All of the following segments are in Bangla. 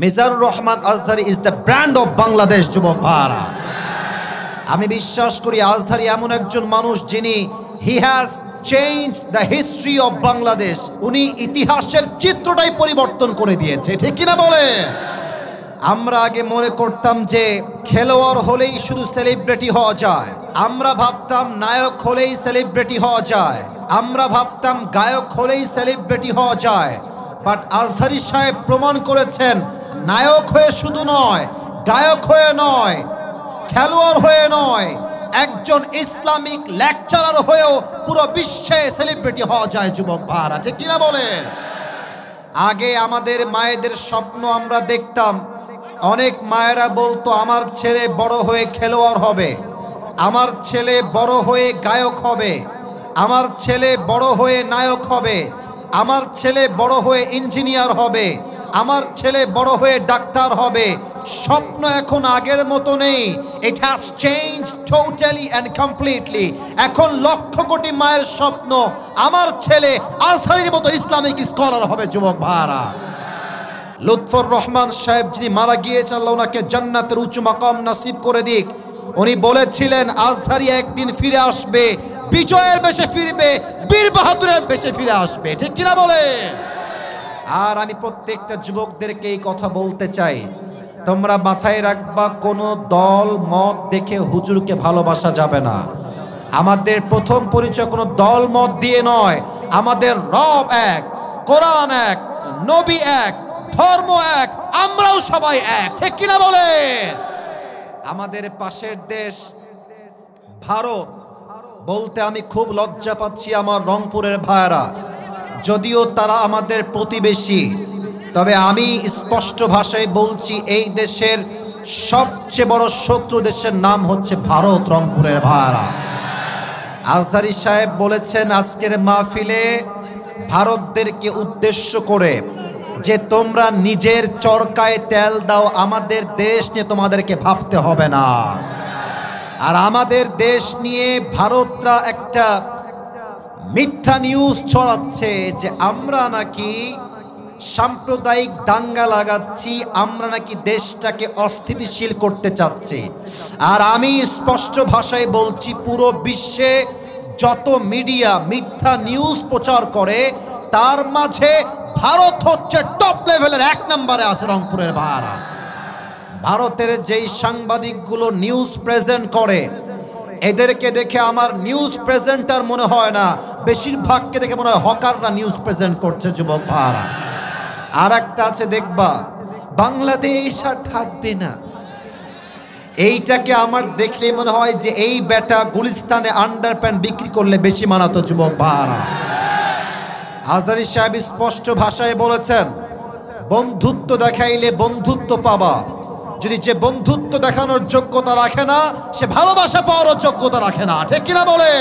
Mizanur Rahman Azhari is the brand of Bangladesh. যুবক ভাইরা, আমি বিশ্বাস করি আজহারি এমন একজন মানুষ যিনি he has change the history of Bangladesh. উনি ইতিহাসের চিত্রটাই পরিবর্তন করে দিয়েছে, ঠিক কিনা বলে? আমরা আগে মনে করতাম যে খেলোয়াড় হলেই শুধু সেলিব্রিটি হওয়া যায়, আমরা ভাবতাম নায়ক হলেই সেলিব্রিটি হওয়া যায়, আমরা ভাবতাম গায়ক হলেই সেলিব্রিটি হওয়া যায়। বাট আজহারি সাহেব প্রমাণ করেছেন নায়ক হয়ে শুধু নয়, গায়ক হয়ে নয়, খেলোয়াড় হয়ে নয়, একজন ইসলামিক লেকচারার হয়েও পুরো বিশ্বে সেলিব্রিটি হওয়া যায়। যুবক ভাইরা, ঠিক কিনা বলেন? আগে আমাদের মায়েদের স্বপ্ন আমরা দেখতাম, অনেক মায়েরা বলতো আমার ছেলে বড় হয়ে খেলোয়াড় হবে, আমার ছেলে বড় হয়ে গায়ক হবে, আমার ছেলে বড় হয়ে নায়ক হবে, আমার ছেলে বড় হয়ে ইঞ্জিনিয়ার হবে, আমার ছেলে বড় হয়ে ডাক্তার হবে। স্বপ্ন এখন আগের মতো নেই। It has change totally and completely. এখন লক্ষ কোটি মায়ের স্বপ্ন আমার ছেলে আজহারির মতো ইসলামিক স্কলার হবে। যুবক ভাইরা, লুৎফর রহমান সাহেব যিনি মারা গিয়েছেন, আল্লাহ ওনাকে জান্নাতের উঁচু মাকাম নসিব করে দিক, উনি বলেছিলেন আজহারি একদিন ফিরে আসবে, বিজয়ের বেশে ফিরবে, বীর বাহাদুরের বেশে ফিরে আসবে, ঠিক কিনা বলে? আর আমি প্রত্যেকটা যুবকদেরকে এই কথা বলতে চাই, তোমরা মাথায় রাখবা, কোনো দল মত দেখে হুজুরকে ভালোবাসা যাবে না। আমাদের প্রথম পরিচয় কোনো দল মত দিয়ে নয়, আমাদের রব এক, কোরআন এক, নবী এক, ধর্ম এক, আমরাও সবাই এক, ঠিক কিনা বলে? আমাদের পাশের দেশ ভারত বলতে আমি খুব লজ্জা পাচ্ছি আমার রংপুরের ভাইরা, যদিও তারা আমাদের প্রতিবেশী, তবে আমি স্পষ্ট ভাষায় বলছি এই দেশের সবচেয়ে বড় শত্রু দেশের নাম হচ্ছে ভারত। রংপুরের ভাইরা, আজহারি সাহেব বলেছেন আজকের মাহফিলে ভারতদেরকে উদ্দেশ্য করে যে তোমরা নিজের চরকায় তেল দাও, আমাদের দেশ নিয়ে তোমাদেরকে ভাবতে হবে না। আর আমাদের দেশ নিয়ে ভারতরা একটা মিথ্যা নিউজ ছড়াচ্ছে যে আমরা নাকি সাম্প্রদায়িক দাঙ্গা লাগাচ্ছি, আমরা নাকি দেশটাকে অস্থিতিশীল করতে চাচ্ছি। আর আমি স্পষ্ট ভাষায় বলছি, পুরো বিশ্বে যত মিডিয়া মিথ্যা নিউজ প্রচার করে তার মাঝে ভারত হচ্ছে টপ লেভেলের, এক নম্বরে আছে রংপুরের ভাইরা। ভারতের যেই সাংবাদিকগুলো নিউজ প্রেজেন্ট করে এদেরকে দেখে আমার নিউজ প্রেজেন্টার মনে হয় না, বেশিরভাগকে দেখে মনে হয় হকাররা নিউজ প্রেজেন্ট করছে। যুবক ভাইরা, আর একটা আছে দেখবা বাংলাদেশ আর থাকবে না, এইটাকে আমার দেখলে মনে হয় যে এই বেটা গুলিস্তানে আন্ডারপ্যান্ট বিক্রি করলে বেশি মানাতো। যুবক ভাইরা, আজহারি সাহেব স্পষ্ট ভাষায় বলেছেন বন্ধুত্ব দেখাইলে বন্ধুত্ব পাবা, যদি যে বন্ধুত্ব দেখানোর যোগ্যতা রাখে না সে ভালোবাসা পাওয়ারও যোগ্যতা রাখে না, ঠিক কিনা বলে?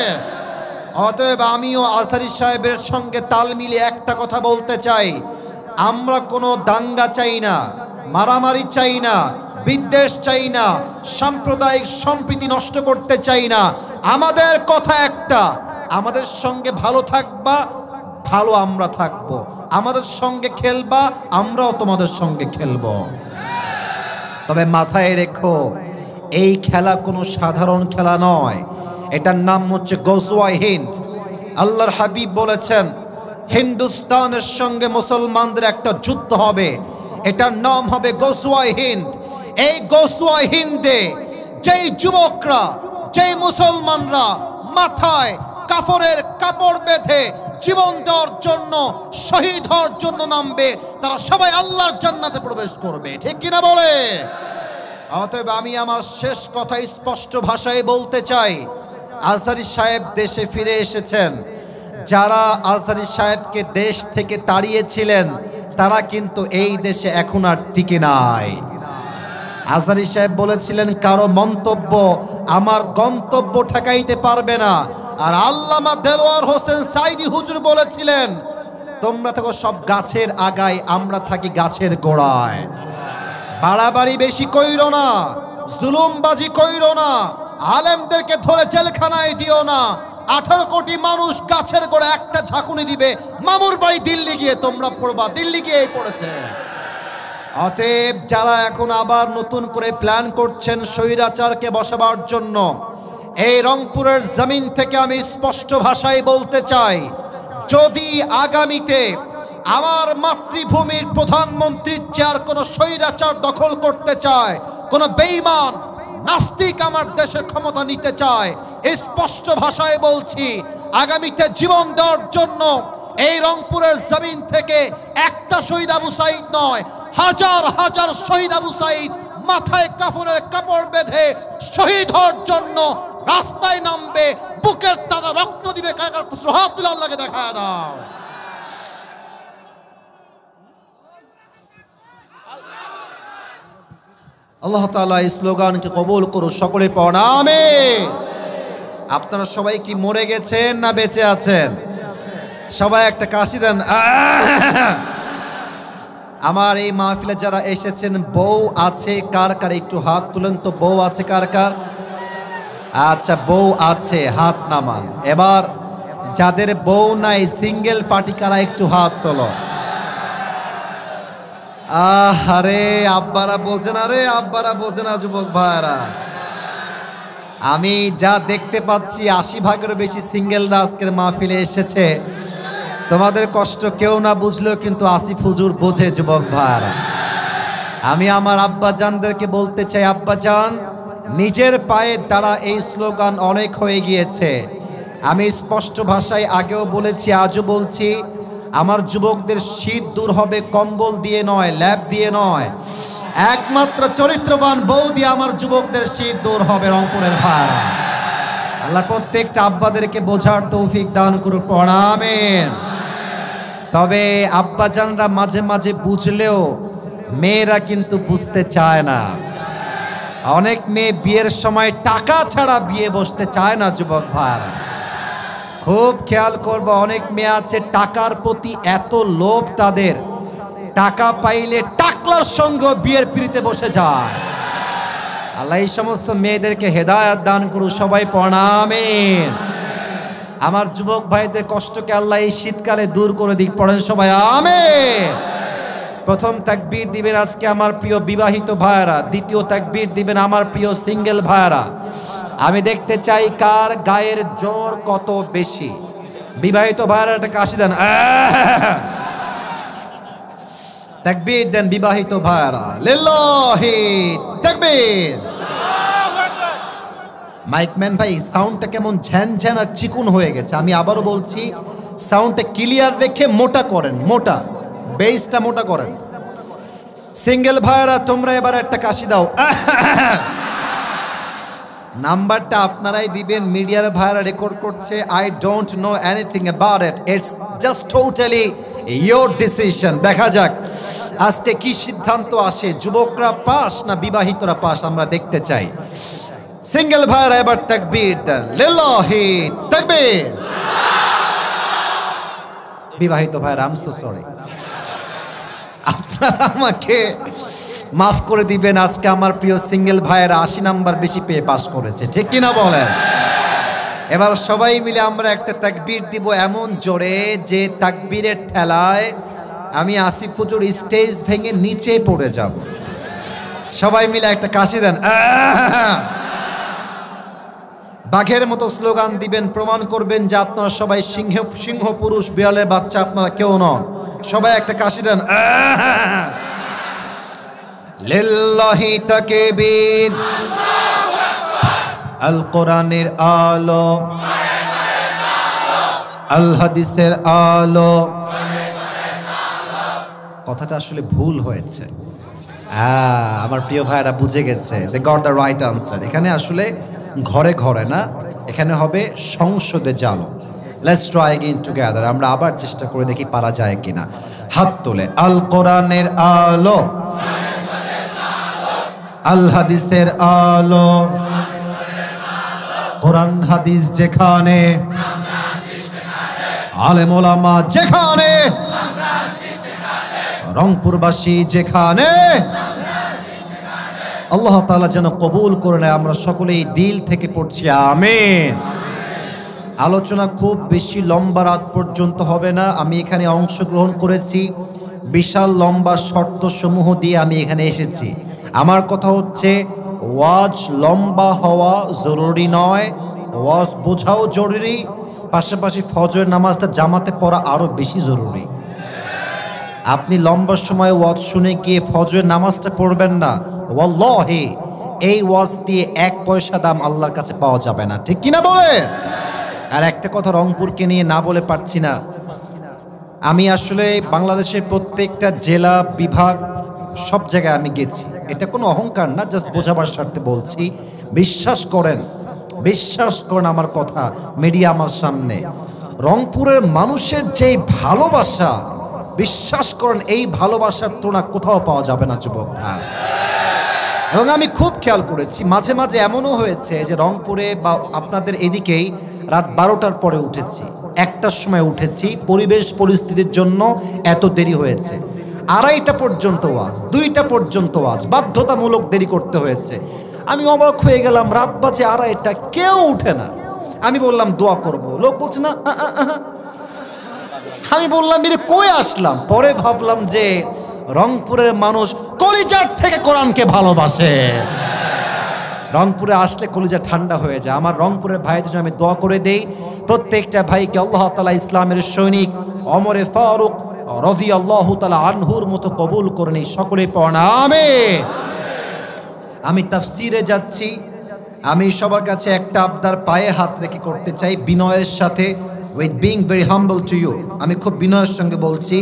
অতএব আমিও আজহারি সাহেবের সঙ্গে তাল মিলিয়ে একটা কথা বলতে চাই, আমরা কোনো দাঙ্গা চাই না, মারামারি চাই না, বিদ্বেষ চাই না, সাম্প্রদায়িক সম্প্রীতি নষ্ট করতে চাই না। আমাদের কথা একটা, আমাদের সঙ্গে ভালো থাকবা, ভালো আমরা থাকবো, আমাদের সঙ্গে খেলবা, আমরাও তোমাদের সঙ্গে খেলবো। তবে মাথায় রেখো, এই খেলা কোনো সাধারণ খেলা নয়, এটার নাম হচ্ছে গজওয়ায়ে হিন্দ। আল্লাহর হাবিব বলেছেন হিন্দুস্তানের সঙ্গে মুসলমানদের একটা যুদ্ধ হবে, এটার নাম হবে গজওয়ায়ে হিন্দ। এই গজওয়ায়ে হিন্দে যেই যুবকরা, যেই মুসলমানরা মাথায় কাফনের কাপড় বেঁধে জীবন দেওয়ার জন্য, শহীদ হওয়ার জন্য নামবে, তারা সবাই আল্লাহর জান্নাতে প্রবেশ করবে, ঠিক কিনা বলে? অতএব আমি আমার শেষ কথা স্পষ্ট ভাষায় বলতে চাই, আজহারি সাহেব দেশে ফিরে এসেছেন। যারা আজহারি সাহেবকে দেশ থেকে তাড়িয়েছিলেন তারা কিন্তু এই দেশে এখন আর টিকে নাই। আজহারি সাহেব বলেছিলেন কারো মন্তব্য আমার গন্তব্য ঠেকাইতে পারবে না। আর আল্লামা দেলোয়ার হোসেন সাইদি হুজুর বলেছিলেন তোমরা থাকো সব গাছের আগায়, আমরা থাকি গাছের গোড়ায়। বাড়াবাড়ি বেশি কইরো না, জুলুমবাজি কইরো না, আলেমদেরকে ধরে জেলখানায় দিও না। 18 কোটি মানুষ গাছের গোড়ায় একটা ঝাঁকুনি দিবে, মামুর বাড়ি দিল্লি গিয়ে তোমরা পড়বা, দিল্লি গিয়ে পড়েছে। অতএব যারা এখন আবার নতুন করে প্ল্যান করছেন স্বৈরাচারকে বসাবার জন্য, এই রংপুরের জমিন থেকে আমি স্পষ্ট ভাষায় বলতে চাই, যদি আগামীতে আমার মাতৃভূমির প্রধানমন্ত্রীর চেয়ার কোনো স্বৈরাচার দখল করতে চায়, কোনো বেঈমান নাস্তিক আমার দেশের ক্ষমতা নিতে চায়, স্পষ্ট ভাষায় বলছি, আগামীতে জীবন দেওয়ার জন্য এই রংপুরের জমিন থেকে একটা শহীদ আবু সাঈদ নয়, হাজার হাজার শহীদ আবু সাঈদ মাথায় কাফনের কাপড় বেঁধে শহীদ হওয়ার জন্য রাস্তায় নামবে, বুকের তাজা রক্ত দিবে। কাকার হাত তুলে আল্লাহকে দেখা দাও। আল্লাহ তাআলা এই স্লোগানকে কবুল করুন, সকলে পড়ুন আমিন। আপনারা সবাই কি মরে গেছেন না বেঁচে আছেন? সবাই একটা কাশি দেন। আমার এই মাহফিলে যারা এসেছেন বউ আছে কার কার একটু হাত তুলেন তো। বউ আছে কার কার? আচ্ছা, বউ আছে, হাত নামান। এবার যাদের বউ নাই, সিঙ্গেল পার্টি কারা একটু হাত তোলো। আরে আব্বারা বোঝে না রে, আব্বারা বোঝে না যুবক ভাইরা। আমি যা দেখতে পাচ্ছি 80% বেশি সিঙ্গেলরা আজকের মাহফিলে এসেছে। তোমাদের কষ্ট কেউ না বুঝলেও কিন্তু আসিফ হুজুর বোঝে যুবক ভাইরা। আমি আমার আব্বাজানদেরকে বলতে চাই, আব্বাজান নিজের পায়ে দাঁড়া, এই স্লোগান অনেক হয়ে গিয়েছে। আমি স্পষ্ট ভাষায় আগেও বলেছি, আজও বলছি, আমার যুবকদের শীত দূর হবে কম্বল দিয়ে নয়, ল্যাব দিয়ে নয়, একমাত্র চরিত্রবান বউ দিয়ে আমার যুবকদের শীত দূর হবে রংপুরের ভাইরা। আল্লাহ প্রত্যেকটা আব্বাদেরকে বোঝার তৌফিক দান করুক, আমিন। তবে আব্বাজানরা মাঝে মাঝে বুঝলেও মেয়েরা কিন্তু বুঝতে চায় না। অনেক মেয়ে বিয়ের সময় টাকা ছাড়া বিয়ে বসতে চায় না যুবক ভাইরা। খুব খেয়াল করবো, অনেক মেয়ে আছে টাকার প্রতি এত লোভ তাদের, টাকা পাইলে টাকলার সঙ্গে বিয়ের পিড়িতে বসে যায়। আল্লাহ এই সমস্ত মেয়েদেরকে হেদায়েত দান করুন, সবাই পড়ুন আমিন। আমার যুবক ভাইদের কষ্টকে আল্লাহ এই শীতকালে দূর করে দিক, পড়েন সবাই আমিন। প্রথম তাকবীর দিবেন আজকে আমার প্রিয় বিবাহিত ভাইরা, দ্বিতীয় তাকবীর দিবেন আমার প্রিয় সিঙ্গেল ভাইরা। আমি দেখতে চাই কার গায়ের জোর কত বেশি। বিবাহিত ভাইরা একটা কাশি দেন, তাকবীর দেন বিবাহিত ভাইরা, লিল্লাহি তাকবীর। মাইকম্যান ভাই সাউন্ডটা কেমন ঝ্যানঝ্যান আর চিকুন হয়ে গেছে। আমি আবারও বলছি, সাউন্ডটা ক্লিয়ার রেখে মোটা করেন, মোটা বেসটা মোটা করেন। সিঙ্গেল ভাইরা তোমরা এবার একটা কাশি দাও। নাম্বারটা আপনারাই দিবেন, মিডিয়ার ভাইরা রেকর্ড করছে। I don't know anything about it, it's just totally your decision. দেখা যাক আজকে কি সিদ্ধান্ত আসে, যুবকরা পাস না বিবাহিতরা পাস, আমরা দেখতে চাই। সিঙ্গেল ভাইরা এবার তাকবীর দেন, লিল্লাহি তাকবীর। বিবাহিত ভাইরা আই এম সো সরি, আপনারা আমাকে মাফ করে দিবেন। আজকে আমার প্রিয় সিঙ্গেল ভাইয়েরা 80 নাম্বার বেশি পেয়ে পাস করেছে, ঠিক কিনা বলেন? এবার সবাই মিলে আমরা একটা তাকবীর দিব এমন জোরে যে তাকবীরের ঠেলায় আমি আসিফ হুজুর স্টেজ ভেঙে নিচে পড়ে যাব। সবাই মিলে একটা কাশি দেন। বাঘের মতো স্লোগান দিবেন, প্রমাণ করবেন যে আপনারা সবাই সিংহ পুরুষ, বিড়ালের বাচ্চা আপনারা কেউ নন। সবাই একটা কাশি দেন। লিল্লাহি তাকবীর। আল কোরআনের আলো, আল হাদিসের আলো। কথাটা আসলে ভুল হয়েছে, আমার প্রিয় ভাইরা বুঝে গেছে, they got the right answer. এখানে আসলে ঘরে ঘরে না, এখানে হবে সংসদে জালো। Let's try again together. আমরা আবার চেষ্টা করে দেখি পারা যায় কিনা। হাত তোলে। আল কোরআনের আলো, আল হাদিসের আলো। কোরআন হাদিস যেখানে, আলেম ওলামা যেখানে, রংপুরবাসী যেখানে, আল্লাহ তাআলা যেন কবুল করে নেয়। আমরা সকলেই দিল থেকে পড়ছি আমিন। আলোচনা খুব বেশি লম্বা রাত পর্যন্ত হবে না। আমি এখানে অংশগ্রহণ করেছি বিশাল লম্বা শর্ত সমূহ দিয়ে আমি এখানে এসেছি। আমার কথা হচ্ছে ওয়াজ লম্বা হওয়া জরুরি নয়, ওয়াজ বোঝাও জরুরি, পাশাপাশি ফজরের নামাজটা জামাতে পড়া আরও বেশি জরুরি। আপনি লম্বা সময় ওয়াজ শুনে গিয়ে ফজরের নামাজটা পড়বেন না, ওয়াল্লাহি এই ওয়াজ দিয়ে 1 পয়সা দাম আল্লাহর কাছে পাওয়া যাবে না, ঠিক কিনা বলে? আর একটা কথা রংপুরকে নিয়ে না বলে পারছি না। আমি আসলে বাংলাদেশের প্রত্যেকটা জেলা বিভাগ সব জায়গায় আমি গেছি। এটা কোনো অহংকার না, জাস্ট বোঝাবার স্বার্থে বলছি। বিশ্বাস করেন আমার কথা, মিডিয়া আমার সামনে, রংপুরের মানুষের যে ভালোবাসা, বিশ্বাস করেন এই ভালোবাসার তুলনা কোথাও পাওয়া যাবে না যুবক ভাই। এবং আমি খুব খেয়াল করেছি মাঝে মাঝে এমনও হয়েছে যে রংপুরে বা আপনাদের এদিকেই রাত 12টার পরে উঠেছি, 1টার সময় উঠেছি, পরিবেশ পরিস্থিতির জন্য এত দেরি হয়েছে। 2:30 পর্যন্ত ওয়াজ, 2টা পর্যন্ত ওয়াজ, বাধ্যতামূলক দেরি করতে হয়েছে। আমি অবাক হয়ে গেলাম, রাত বাজে 2:30, কেউ উঠে না। আমি বললাম দোয়া করব, লোক বলছে না। আমি বললাম এর কই আসলাম? পরে ভাবলাম যে রংপুরের মানুষ কলিজার থেকে কোরআনকে ভালোবাসে। রংপুরে আসলে কলিজা ঠান্ডা হয়ে যায়। আমার রংপুরের ভাইদের জন্য আমি দোয়া করে দেই, প্রত্যেকটা ভাইকে আল্লাহ তাআলা ইসলামের সৈনিক ওমরে ফারুক রাদিয়াল্লাহু তাআলা আনহুর মতো কবুল করেন, সকলে পড়েন আমিন। আমি তাফসিরে যাচ্ছি, আমি সবার কাছে একটা আবদার পায়ে হাত রেখে করতে চাই, বিনয়ের সাথে, with being very humble to you. আমি খুব বিনয়ের সঙ্গে বলছি,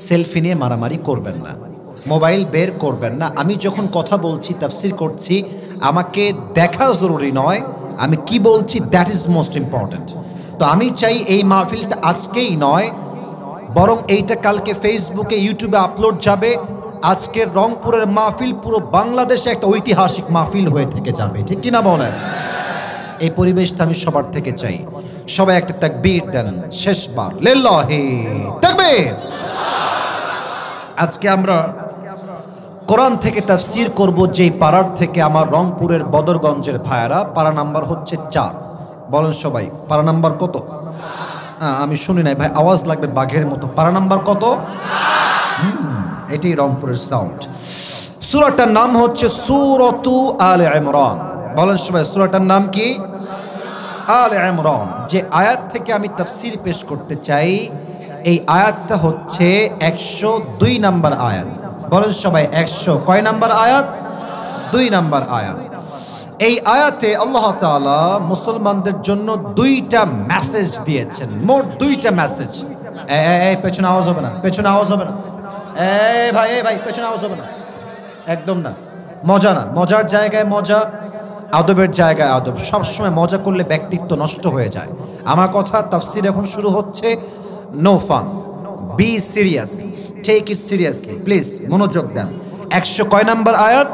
সেলফি নিয়ে মারামারি করবেন না, মোবাইল বের করবেন না। আমি যখন কথা বলছি, তাফসির করছি, আমাকে দেখা জরুরি নয়, আমি কি বলছি দ্যাট ইজ মোস্ট ইম্পর্ট্যান্ট। তো আমি চাই এই মাহফিলটা আজকেই নয়, বরং এইটা কালকে ফেসবুকে, ইউটিউবে আপলোড যাবে। আজকের রংপুরের মাহফিল পুরো বাংলাদেশে একটা ঐতিহাসিক মাহফিল হয়ে থেকে যাবে, ঠিক কিনা বলেন? এই পরিবেশটা আমি সবার থেকে চাই। সবাই একটা তাকবীর দেন শেষবার, লিল্লাহি তাকবীর। আজকে আমরা কোরআন থেকে তাফসীর করব যেই পাড়ার থেকে আমার রংপুরের বদরগঞ্জের ভাইয়েরা। পাড়া নাম্বার হচ্ছে 4। বলেন সবাই, পাড়া নাম্বার কত? আমি শুনি নাই ভাই, আওয়াজ লাগবে বাঘের মতো। পাড়া নাম্বার কত? এটাই রংপুরের সাউন্ড। সূরাটার নাম হচ্ছে সূরাতু আলে ইমরান। বলেন সবাই, সূরাটার নাম কি? আলে ইমরান। যে আয়াত থেকে আমি তাফসীর পেশ করতে চাই, এই আয়াতটা হচ্ছে 102 নাম্বার আয়াত। বলেন সবাই 100 কয় নাম্বার আয়াত? 2 নাম্বার আয়াত। এই আয়াতে আল্লাহ তাআলা মুসলমানদের জন্য 2টা মেসেজ দিয়েছেন, মোট 2টা মেসেজ। এই পেছনে আওয়াজ হবে না, পেছনে আওয়াজ হবে না। এই ভাই পেছনে আওয়াজ হবে না, একদম না। মজা না, মজার জায়গায় মজা, আদবের জায়গায় আদব। সবসময় মজা করলে ব্যক্তিত্ব নষ্ট হয়ে যায়। আমার কথা, তাফসীর এখন শুরু হচ্ছে। No fun, be serious, take it seriously please, মনোযোগ দেন। 100 কয় নাম্বার আয়াত?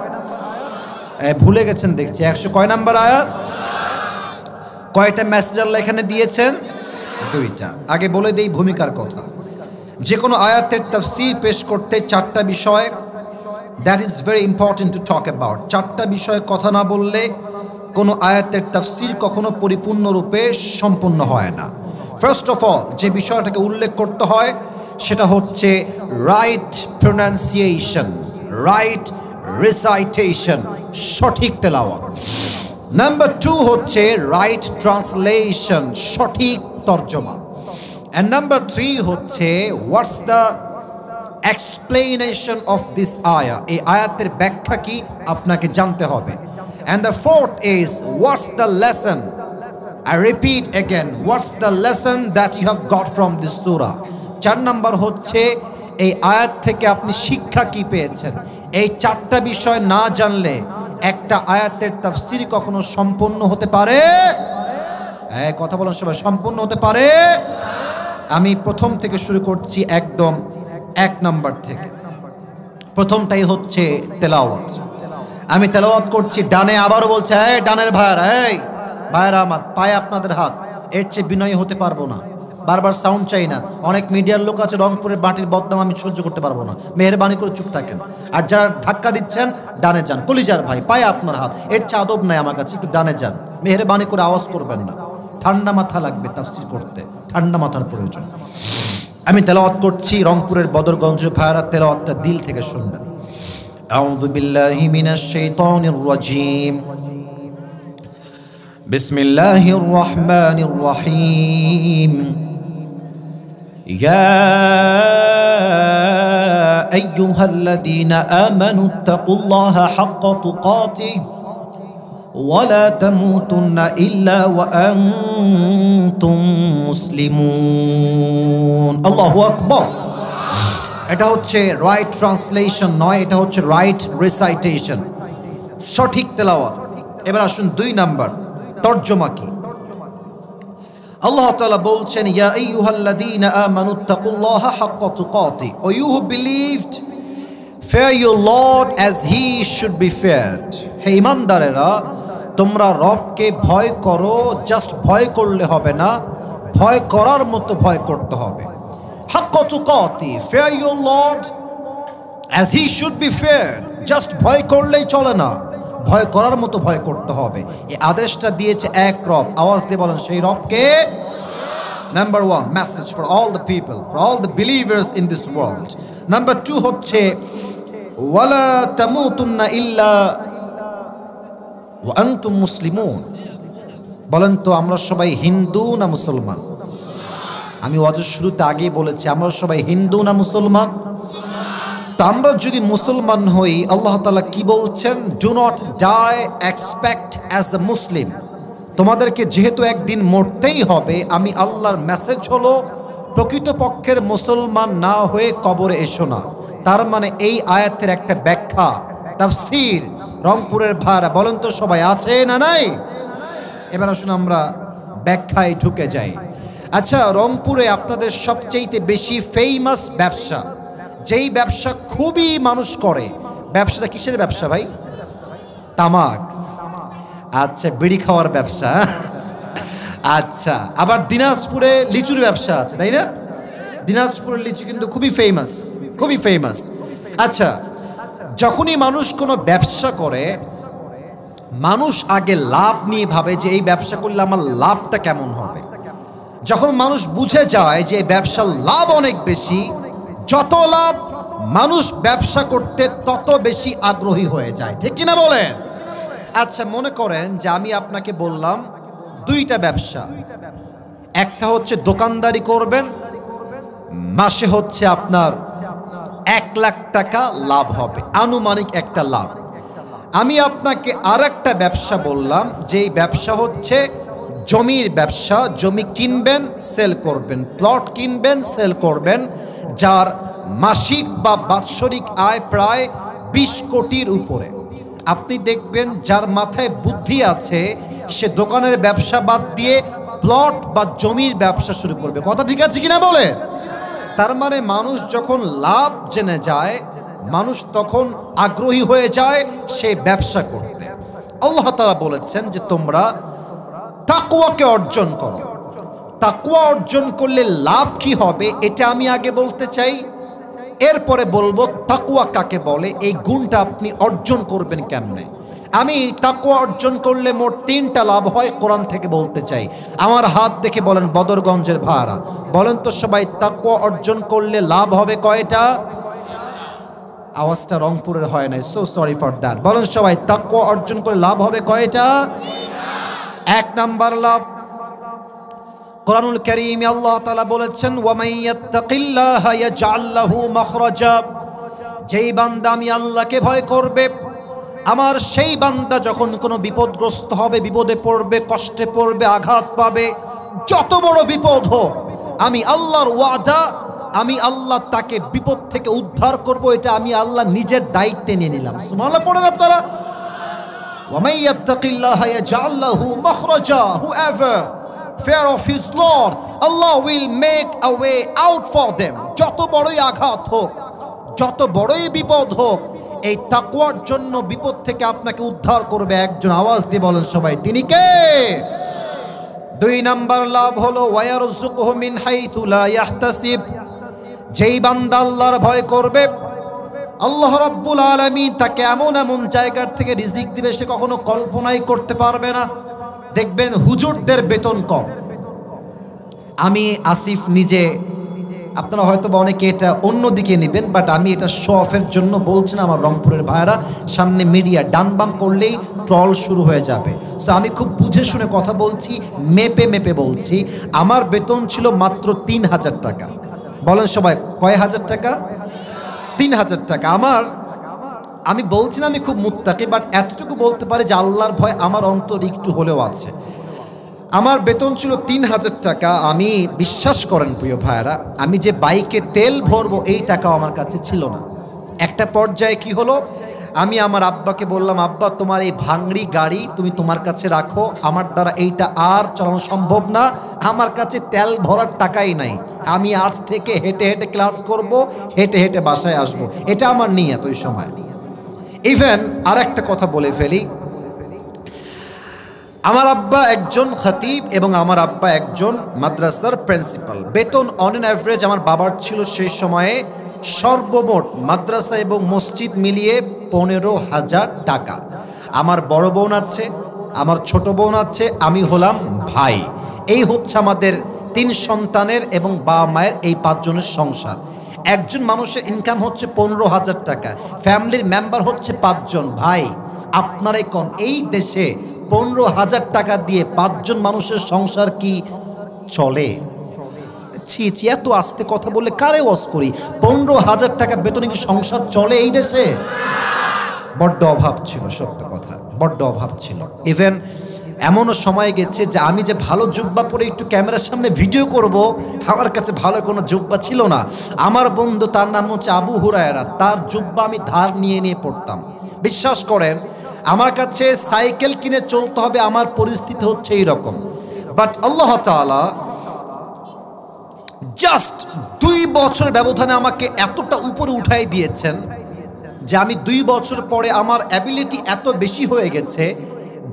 ভুলে গেছেন দেখছি। 100 কয় নাম্বার আয়াত? কয়টা মেসেজ আল্লাহ এখানে দিয়েছেন? 2টা। আগে বলে দেই ভূমিকার কথা। যে কোনো আয়াতের তাফসীর পেশ করতে 4টা বিষয়, that is very important to talk about. 4টা বিষয়ে কথা না বললে কোনো আয়াতের তাফসীর কখনো পরিপূর্ণরূপে সম্পূর্ণ হয় না। ফার্স্ট অফ অল যে বিষয়টাকে উল্লেখ করতে হয় সেটা হচ্ছে রাইট প্রোনাউন্সিয়েশন, রাইট রিসাইটেশন, সঠিক তেলাওয়াত। নাম্বার 2 হচ্ছে রাইট ট্রান্সলেশন, সঠিক তর্জমা। And number 3 হচ্ছে what's the explanation of this ayah, এই আয়াতের ব্যাখ্যা কি আপনাকে জানতে হবে। And the 4th is what's the lesson, I repeat again, what's the lesson that you have got from this surah। 4 number হচ্ছে এই আয়াত থেকে আপনি শিক্ষা কি পেয়েছেন। এই 4টা বিষয় না জানলে একটা আয়াতের তাফসীর কখনো সম্পূর্ণ হতে পারে, কথা বলেন সবাই, সম্পূর্ণ হতে পারে। আমি প্রথম থেকে শুরু করছি, একদম 1 নাম্বার থেকে। প্রথমটাই হচ্ছে তেলাওয়াত। আমি তেলাওয়াত করছি ডানে, আবারও বলছে এই ডানের ভাইরা, এই ভাইরা আমার, পায়ে আপনাদের হাত। এর চেয়ে বিনয়ী হতে পারবো না, বারবার সাউন্ড চাই না। অনেক মিডিয়ার লোক আছে, রংপুরের মাটির বদনাম আমি সহ্য করতে পারবো না। মেহেরবানি করে চুপ থাকেন। আর যারা ধাক্কা দিচ্ছেন ডানে যান, কলিজার ভাই পায়ে আপনার হাত। এর চেয়ে আদব নাই আমার কাছে, একটু ডানে যান। মেহেরবানি করে আওয়াজ করবেন না, ঠান্ডা মাথা লাগবে তাফসীর করতে, ঠান্ডা মাথার প্রয়োজন। আমি তেলাওয়াত করছি, রংপুরের বদরগঞ্জ ভাইরা তেলাওয়াতটা দিল থেকে শুনবেন। আউযু বিল্লাহি মিনাশ শাইতানির রাজীম। বিসমিল্লাহির রহমানির রহিম। ইয়া আইয়ুহাল্লাযীনা আমানুত্তাকুল্লাহা হাক্কা তুকাতিহি ওয়ালা তামুতুন্না ইল্লা ওয়া আনতুম মুসলিমুন। আল্লাহু আকবার। এটা হচ্ছে রাইট ট্রান্সলেশন নয়, এটা হচ্ছে রাইট রিসাইটেশন, সঠিক তেলাওয়াত। এবার আসুন 2 নাম্বার তরজমা কি। আল্লাহ তাআলা বলছেন, ইয়া আইয়ুহাল্লাযীনা আমানুত্তাকুল্লাহা হাক্কা তুকাতিহি, O you who believed, fear your Lord as he should be feared। হে ঈমানদারেরা, তোমরা রবকে ভয় করো, জাস্ট ভয় করলে হবে না, ভয় করার মতো ভয় করতে হবে। হাক্কা তুকাতিহি, fear your Lord as he should be feared, just ভয় করলেই চলে না, ভয় করার মতো ভয় করতে হবে। এই আদেশটা দিয়েছে এক রব, আওয়াজ দিয়ে বলেন সেই রবকে। Number 1 message for all the people, for all the believers in this world. Number 2 হচ্ছে ওয়ালা তামুতুন্না ইল্লা ওয়া আনতুম মুসলিমুন। বলেন তো আমরা সবাই হিন্দু না মুসলমান? আমি ওয়াজের শুরুতে আগেই বলেছি আমরা সবাই হিন্দু না মুসলমান? তা আমরা যদি মুসলমান হই, আল্লাহ তাআলা কি বলছেন? Do not die expect as a Muslim. তোমাদেরকে যেহেতু একদিন মরতেই হবে, আমি আল্লাহর মেসেজ হলো প্রকৃতপক্ষের মুসলমান না হয়ে কবরে এসো না। তার মানে এই আয়াতের একটা ব্যাখ্যা, তাফসীর রংপুরের ভাড়া বলেন তো সবাই আছে না নাই? এবার আসুন আমরা ব্যাখ্যায় ঢুকে যাই। আচ্ছা, রংপুরে আপনাদের সবচেয়ে বেশি ফেমাস ব্যবসা, যেই ব্যবসা খুবই মানুষ করে, ব্যবসাটা কিসের ব্যবসা ভাই? তামাক। আচ্ছা, বিড়ি খাওয়ার ব্যবসা। আচ্ছা, আবার দিনাজপুরে লিচুর ব্যবসা আছে, তাই না? দিনাজপুরের লিচু কিন্তু খুবই ফেমাস, খুবই ফেমাস। আচ্ছা, যখনই মানুষ কোনো ব্যবসা করে, মানুষ আগে লাভ নিয়ে ভাবে যে এই ব্যবসা করলে আমার লাভটা কেমন হবে। যখন মানুষ বুঝে যায় যে ব্যবসার লাভ অনেক বেশি, যত লাভ, মানুষ ব্যবসা করতে তত বেশি আগ্রহী হয়ে যায়, ঠিক কিনা বলেন? আচ্ছা, মনে করেন যে আমি আপনাকে বললাম 2টা ব্যবসা, একটা হচ্ছে দোকানদারি করবেন, মাসে হচ্ছে আপনার 1 লাখ টাকা লাভ হবে, আনুমানিক একটা লাভ। আমি আপনাকে আরেকটা ব্যবসা বললাম, যেই ব্যবসা হচ্ছে জমির ব্যবসা, জমি কিনবেন সেল করবেন, প্লট কিনবেন সেল করবেন, যার মাসিক বা বাৎসরিক আয় প্রায় 20 কোটির উপরে। আপনি দেখবেন যার মাথায় বুদ্ধি আছে সে দোকানের ব্যবসা বাদ দিয়ে প্লট বা জমির ব্যবসা শুরু করবে। কথা ঠিক আছে কিনা বলে? তার মানে মানুষ যখন লাভ জেনে যায়, মানুষ তখন আগ্রহী হয়ে যায় সে ব্যবসা করতে। আল্লাহ তাআলা বলেছেন যে তোমরা তাকওয়াকে অর্জন করো। তাকওয়া অর্জন করলে লাভ কি হবে এটা আমি আগে বলতে চাই, এরপরে বলবো তাকওয়া কাকে বলে, এই গুণটা আপনি অর্জন করবেন কেমনে। আমি তাকওয়া অর্জন করলে মোট 3টা লাভ হয়, কোরআন থেকে বলতে চাই। আমার হাত দেখে বলেন বদরগঞ্জের ভাড়া, বলেন তো সবাই তাকওয়া অর্জন করলে লাভ হবে কয়টা? আওয়াজটা রংপুরের হয় নাই, সো সরি ফর দ্যাট। বলেন সবাই তাকওয়া অর্জন করলে লাভ হবে কয়টা? 1 নাম্বার লাভ, কোরআনুল কারীমে আল্লাহ তাআলা বলেছেন ওয়া মাইয়াত্তাকিল্লাহা ইয়াজআল লাহু মাখরাজা। যেই বান্দা আমি আল্লাহকে ভয় করবে, আমার সেই বান্দা যখন কোনো বিপদগ্রস্ত হবে, বিপদে পড়বে, কষ্টে পড়বে, আঘাত পাবে, যত বড় বিপদ হোক, আমি আল্লাহর ওয়াদা, আমি আল্লাহ তাকে বিপদ থেকে উদ্ধার করব, এটা আমি আল্লাহ নিজের দায়িত্বে নিয়ে নিলাম। সুবহানাল্লাহ পড়েন আপনারা। ওয়া মাইয়াত্তাকিল্লাহা ইয়াজআল লাহু মাখরাজা, whoever fear of his Lord, Allah will make a way out for them। যত বড়ই আঘাত হোক, যত বড়ই বিপদ হোক, এই তাকওয়ার জন্য বিপদ থেকে আপনাকে উদ্ধার করবে একজন। আওয়াজ দিয়ে বলেন সবাই, তিনি কে? 2 নাম্বার লাভ হলো ওয়ায়ারযুকুহু মিন হাইতু লা ইয়াহতাসিব। যেই বান্দা আল্লাহর ভয় করবে, আল্লাহ রাব্বুল আলামিন তাকে এমন এমন জায়গার থেকে রিজিক দিবে সে কখনো কল্পনাই করতে পারবে না। দেখবেন হুজুরদের বেতন কম। আমি আসিফ নিজে আপনারা হয়তো বা অনেকে এটা অন্যদিকে নেবেন, বাট আমি এটা শো অফের জন্য বলছি না। আমার রংপুরের ভাইরা, সামনে মিডিয়া ডান বাম করলেই ট্রল শুরু হয়ে যাবে। সো আমি খুব বুঝে শুনে কথা বলছি, মেপে মেপে বলছি। আমার বেতন ছিল মাত্র 3,000 টাকা। বলেন সবাই, কয় হাজার টাকা? 3,000 টাকা। আমি বলছি না আমি খুব মুত্তাকি, বাট এতটুকু বলতে পারি যে আল্লাহর ভয় আমার অন্তর একটু হলেও আছে। আমার বেতন ছিল 3,000 টাকা। আমি বিশ্বাস করেন প্রিয় ভাইয়েরা, আমি যে বাইকে তেল ভরবো এই টাকাও আমার কাছে ছিল না। একটা পর্যায়ে কি হলো, আমি আমার আব্বাকে বললাম, আব্বা তোমার এই ভাঙড়ি গাড়ি তুমি তোমার কাছে রাখো, আমার দ্বারা এইটা আর চালানো সম্ভব না, আমার কাছে তেল ভরার টাকাই নাই, আমি আজ থেকে হেঁটে হেঁটে ক্লাস করব, হেঁটে হেঁটে বাসায় আসব। এটা আমার নিয়ত ওই সময়। ইভেন আর একটা কথা বলে ফেলি, আমার আব্বা একজন খতিব এবং আমার আব্বা একজন মাদ্রাসার প্রিন্সিপাল। বেতন অন অ্যান অ্যাভারেজ আমার বাবার ছিল সেই সময়ে সর্বমোট মাদ্রাসা এবং মসজিদ মিলিয়ে 15,000 টাকা। আমার বড় বোন আছে, আমার ছোট বোন আছে, আমি হলাম ভাই। এই হচ্ছে আমাদের 3 সন্তানের এবং বাবা মায়ের এই 5 জনের সংসার। একজন মানুষের ইনকাম হচ্ছে 15,000 টাকা, ফ্যামিলির মেম্বার হচ্ছে 5 জন। ভাই আপনারাই কোন এই দেশে 15,000 টাকা দিয়ে 5 জন মানুষের সংসার কি চলে? ছি ছি, এত আস্তে কথা বললে কারে ওয়াজ করি? 15,000 টাকা বেতনে কি সংসার চলে এই দেশে? বড্ড অভাব ছিল, সত্য কথা, বড্ড অভাব ছিল। ইভেন এমনও সময় গেছে যে আমি যে ভালো জুব্বা পরে একটু ক্যামেরার সামনে ভিডিও করব, আমার কাছে ভালো কোনো জুব্বা ছিল না। আমার বন্ধু, তার নাম হচ্ছে আবু হুরায়রা, তার জুব্বা আমি ধার নিয়ে নিয়ে পড়তাম। বিশ্বাস করেন, আমার কাছে সাইকেল কিনে চলতে হবে, আমার পরিস্থিতি হচ্ছে এইরকম। বাট আল্লাহ তাআলা জাস্ট 2 বছরের ব্যবধানে আমাকে এতটা উপরে উঠাই দিয়েছেন যে আমি 2 বছর পরে আমার অ্যাবিলিটি এত বেশি হয়ে গেছে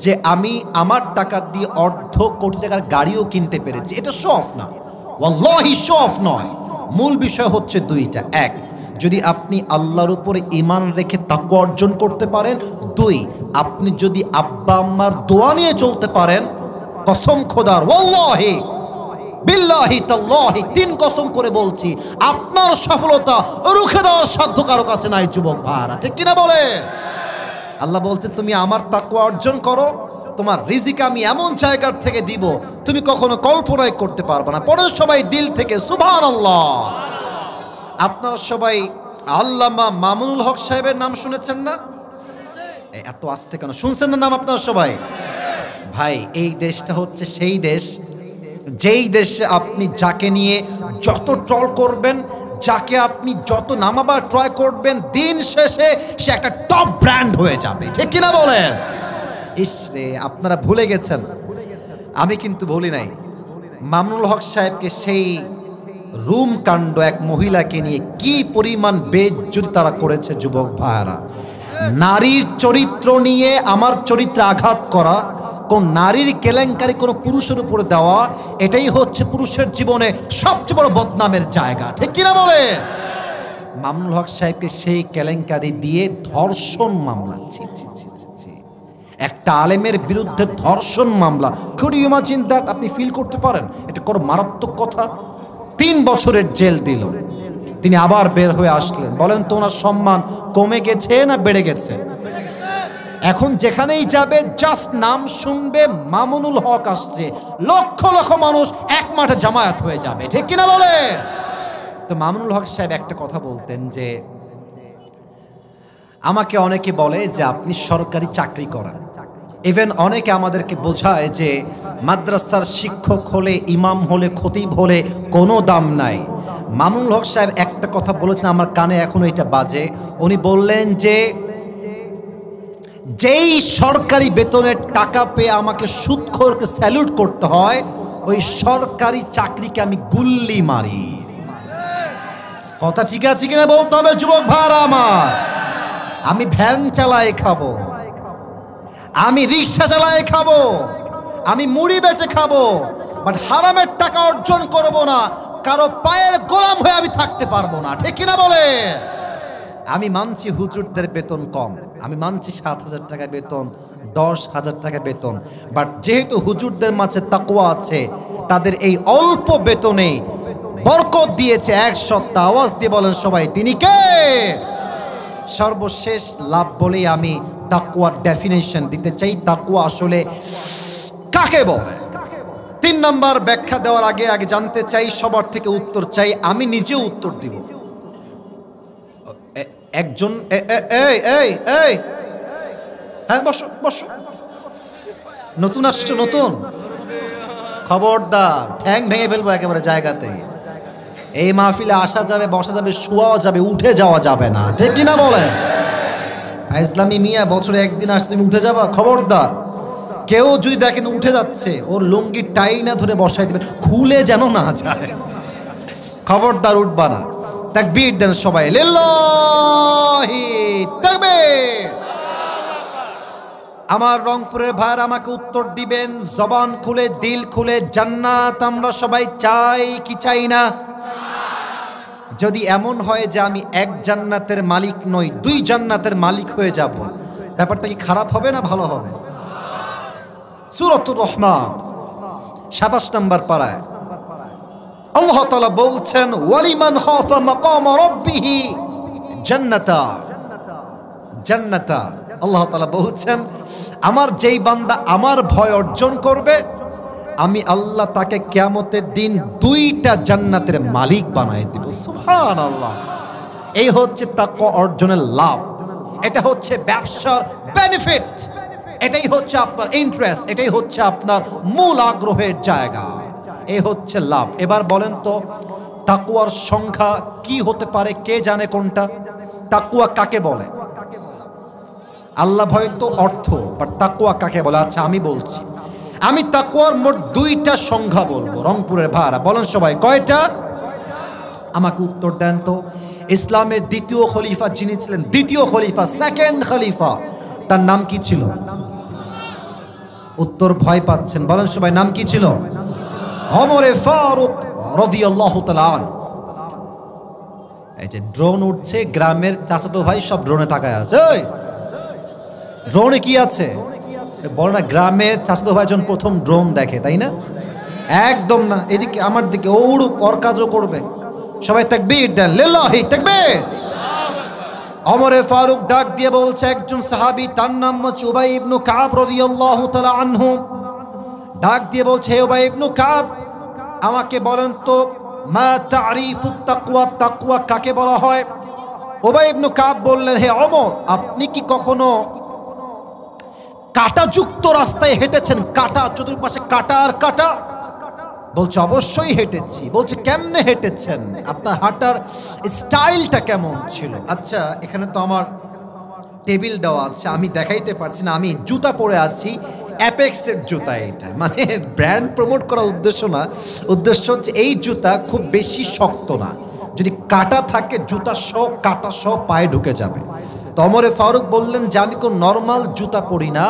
যে আমি আমার টাকা দিয়ে অর্ধ কোটি টাকার গাড়িও কিনতে পেরেছি। এটা শো অফ না, ওয়াল্লাহি শো অফ নয়। মূল বিষয় হচ্ছে 2টা। 1, যদি আপনি আল্লাহর উপরে ঈমান রেখে তাকওয়া অর্জন করতে পারেন। 2, আপনি যদি আব্বা আম্মার দোয়া নিয়ে চলতে পারেন। কসম খোদার, ওয়াল্লাহি বিল্লাহি তাল্লাহি, 3 কসম করে বলছি, আপনার সফলতা রুখে দেওয়ার সাধ্য কারো কাছে নাই যুবক ভাইরা, ঠিক কিনা বলে? আল্লাহ বলছেন, তুমি আমার তাকওয়া অর্জন করো, তোমার রিজিক আমি এমন জায়গার থেকে দিব তুমি কখনো কল্পনাই করতে পারবে না। পরে সবাই দিল থেকে সুবহানাল্লাহ। আপনারা সবাই আল্লামা মামুনুল হক সাহেবের নাম শুনেছেন না? এত আস্তে কেন? শুনছেন না নাম আপনারা সবাই? ভাই, এই দেশটা হচ্ছে সেই দেশ যেই দেশে আপনি যাকে নিয়ে যত ট্রল করবেন, যাকে আপনি যত নামাবার ট্রাই করবেন, দিন শেষে সে একটা টপ ব্র্যান্ড হয়ে যাবে, ঠিক কিনা বলেন? ইসরে, আপনারা ভুলে গেছেন, আমি কিন্তু ভুলি নাই। মামুনুল হক সাহেবকে সেই রুম কাণ্ড এক মহিলাকে নিয়ে কি পরিমাণ বেইজ্জতি তারা করেছে যুবক ভাইরা। নারীর চরিত্র নিয়ে আমার চরিত্রে আঘাত করা, কোন নারীর কেলেঙ্কারি কোনো পুরুষের উপরে দেওয়া, এটাই হচ্ছে পুরুষের জীবনে সবচেয়ে বড় বদনামের জায়গা, ঠিক কিনা বলে? মামুনুল হক সাহেবকে সেই কেলেঙ্কারি দিয়ে ধর্ষণ মামলা, ছি ছি ছি ছি ছি, একটা আলেমের বিরুদ্ধে ধর্ষণ মামলা। Could you imagine that? আপনি ফিল করতে পারেন এটা কোনো মারাত্মক কথা? 3 বছরের জেল দিল, তিনি আবার বের হয়ে আসলেন। বলেন তো, ওনার সম্মান কমে গেছে না বেড়ে গেছে? এখন যেখানেই যাবে জাস্ট নাম শুনবে মামুনুল হক আসছে, লক্ষ লক্ষ মানুষ এক মাঠে জামায়াত হয়ে যাবে, ঠিক কিনা বলে? তো মামুনুল হক সাহেব একটা কথা বলতেন যে, আমাকে অনেকে বলে যে আপনি সরকারি চাকরি করেন। ইভেন অনেকে আমাদেরকে বোঝায় যে মাদ্রাসার শিক্ষক হলে, ইমাম হলে, খতিব হলে কোনো দাম নাই। মামুনুল হক সাহেব একটা কথা বলেছেন, আমার কানে এখনো এটা বাজে। উনি বললেন যে, যেই সরকারি বেতনের টাকা পেয়ে আমাকে সুদখোরকে স্যালুট করতে হয়, ওই সরকারি চাকরিকে আমি গুল্লি মারি। কথা ঠিক আছে কিনা বলতে হবে যুবক ভাইরা আমার। আমি ভ্যান চালায় খাবো, আমি রিক্সা চালায় খাবো, আমি মুড়ি বেচে খাবো, বাট হারামের টাকা অর্জন করব না, কারো পায়ের গোলাম হয়ে আমি থাকতে পারবো না, ঠিক কিনা বলে? আমি মানছি হুজুরদের বেতন কম, আমি মানছি 7,000 টাকা বেতন, 10,000 টাকা বেতন, বাট যেহেতু হুজুরদের মাঝে তাকওয়া আছে, তাদের এই অল্প বেতনে বরকত দিয়েছে এক সত্তা। আওয়াজ দিয়ে বলেন সবাই, তিনি কে? সর্বশেষ লাভ বলেই আমি তাকওয়ার ডেফিনেশন দিতে চাই। তাকওয়া আসলে কাকে বলে? 3 নাম্বার ব্যাখ্যা দেওয়ার আগে জানতে চাই, সবার থেকে উত্তর চাই, আমি নিজেও উত্তর দিব। একজন এই এই এই হ্যাঁ, বসো বসো, নতুন আসছো, নতুন, খবরদার ঠ্যাং ভেঙে ফেলবো একেবারে জায়গাতে। এই মাহফিলে আসা যাবে, বসা যাবে, শোয়াও যাবে, উঠে যাওয়া যাবে না, ঠিক কিনা বলে? ইসলামী মিয়া বছরে একদিন আসলে তুমি উঠে যাবা? খবরদার। কেউ যদি দেখেন উঠে যাচ্ছে, ওর লুঙ্গি টাই না ধরে বসাই দেবেন, খুলে যেন না যায়। খবরদার উঠবা না। তাকবীর দেন সবাই, লিল্লাহি তাকবীর। আমার রংপুরের ভাইরা আমাকে উত্তর দিবেন জবান খুলে, দিল খুলে। জান্নাত আমরা সবাই চাই কি চাই না? যদি এমন হয় যে আমি এক জান্নাতের মালিক নই, 2 জান্নাতের মালিক হয়ে যাব, ব্যাপারটা কি খারাপ হবে না ভালো হবে? সূরাতুর রহমান 27 নম্বর পারায় আল্লাহ তাআলা বলছেন, ওয়ালিমান খাফা মাকাম রাব্বিহি জান্নাতা। জান্নাতা আল্লাহ তাআলা বলছেন, আমার যেই বান্দা আমার ভয় অর্জন করবে, আমি আল্লাহ তাকে কিয়ামতের দিন 2টা জান্নাতের মালিক বানায় দেব। সুবহানাল্লাহ। এই হচ্ছে তাকওয়া অর্জনের লাভ। এটা হচ্ছে ব্যবসার বেনিফিট। এটাই হচ্ছে আপনার ইন্টারেস্ট, এটাই হচ্ছে আপনার মূল আগ্রহের জায়গা। এই হচ্ছে লাভ। এবার বলেন তো, তাকওয়ার সংখ্যা কি হতে পারে? কে জানে কোনটা? তাকওয়া কাকে বলে? আল্লাহ ভয় তো অর্থ, বাট তাকওয়া কাকে বলে? আচ্ছা আমি বলছি। আমি তাকওয়ার মোট 2টা সংখ্যা বলবো। রংপুরের ভাইরা বলেন সবাই, কয়টা? আমাকে উত্তর দেন তো। ইসলামের দ্বিতীয় খলিফা যিনি ছিলেন, দ্বিতীয় খলিফা, সেকেন্ড খলিফা, তার নাম কি ছিল? উত্তর ভয় পাচ্ছেন, বলেন সবাই, নাম কি ছিল? ওমরে ফারুক রাদিয়াল্লাহু তাআলা আনহু। এই যে ড্রোন উঠছে, গ্রামের চাচাতো ভাই সব ড্রোনে তাকায় আছে। ড্রোনে কি আছে বল না? গ্রামের চাচাতো ভাই যখন প্রথম ড্রোন দেখে, তাই না? একদম না, এদিকে আমার দিকে ওড়ুক, ওর কাজও করবে। সবাই তাকবীর দেন, লিল্লাহি তাকবীর। ওমরে ফারুক ডাক দিয়ে বলছে, একজন সাহাবী, তার নাম হচ্ছে উবাই ইবনে কাব রাদিয়াল্লাহু তাআলা আনহু। ডাক দিয়ে বলছে, হে উবাই ইবনে কাব, আমাকে বলেন তো, মা তারিফুত তাকওয়া, তাকওয়া কাকে বলা হয়? উবাই ইবনে কাব বললেন, হে ওমর, আপনি কি কখনো কাঁটাযুক্ত রাস্তায় হেঁটেছেন? কাঁটা, চতুর্পাশে কাঁটা আর কাঁটা। বলছে অবশ্যই হেঁটেছি। বলছে কেমনে হেঁটেছেন? আপনার হাঁটার স্টাইলটা কেমন ছিল? আচ্ছা, এখানে তো আমার টেবিল দেওয়া আছে, আমি দেখাইতে পারছি না। আমি জুতা পরে আছি, অ্যাপেক্সের জুতা। এটা মানে ব্র্যান্ড প্রমোট করার উদ্দেশ্য না। উদ্দেশ্য হচ্ছে এই জুতা খুব বেশি শক্ত না, যদি কাঁটা থাকে জুতা সহ কাঁটা সহ পায়ে ঢুকে যাবে। তো ওমরে ফারুক বললেন যে আমি কোন নর্মাল জুতা পরি না,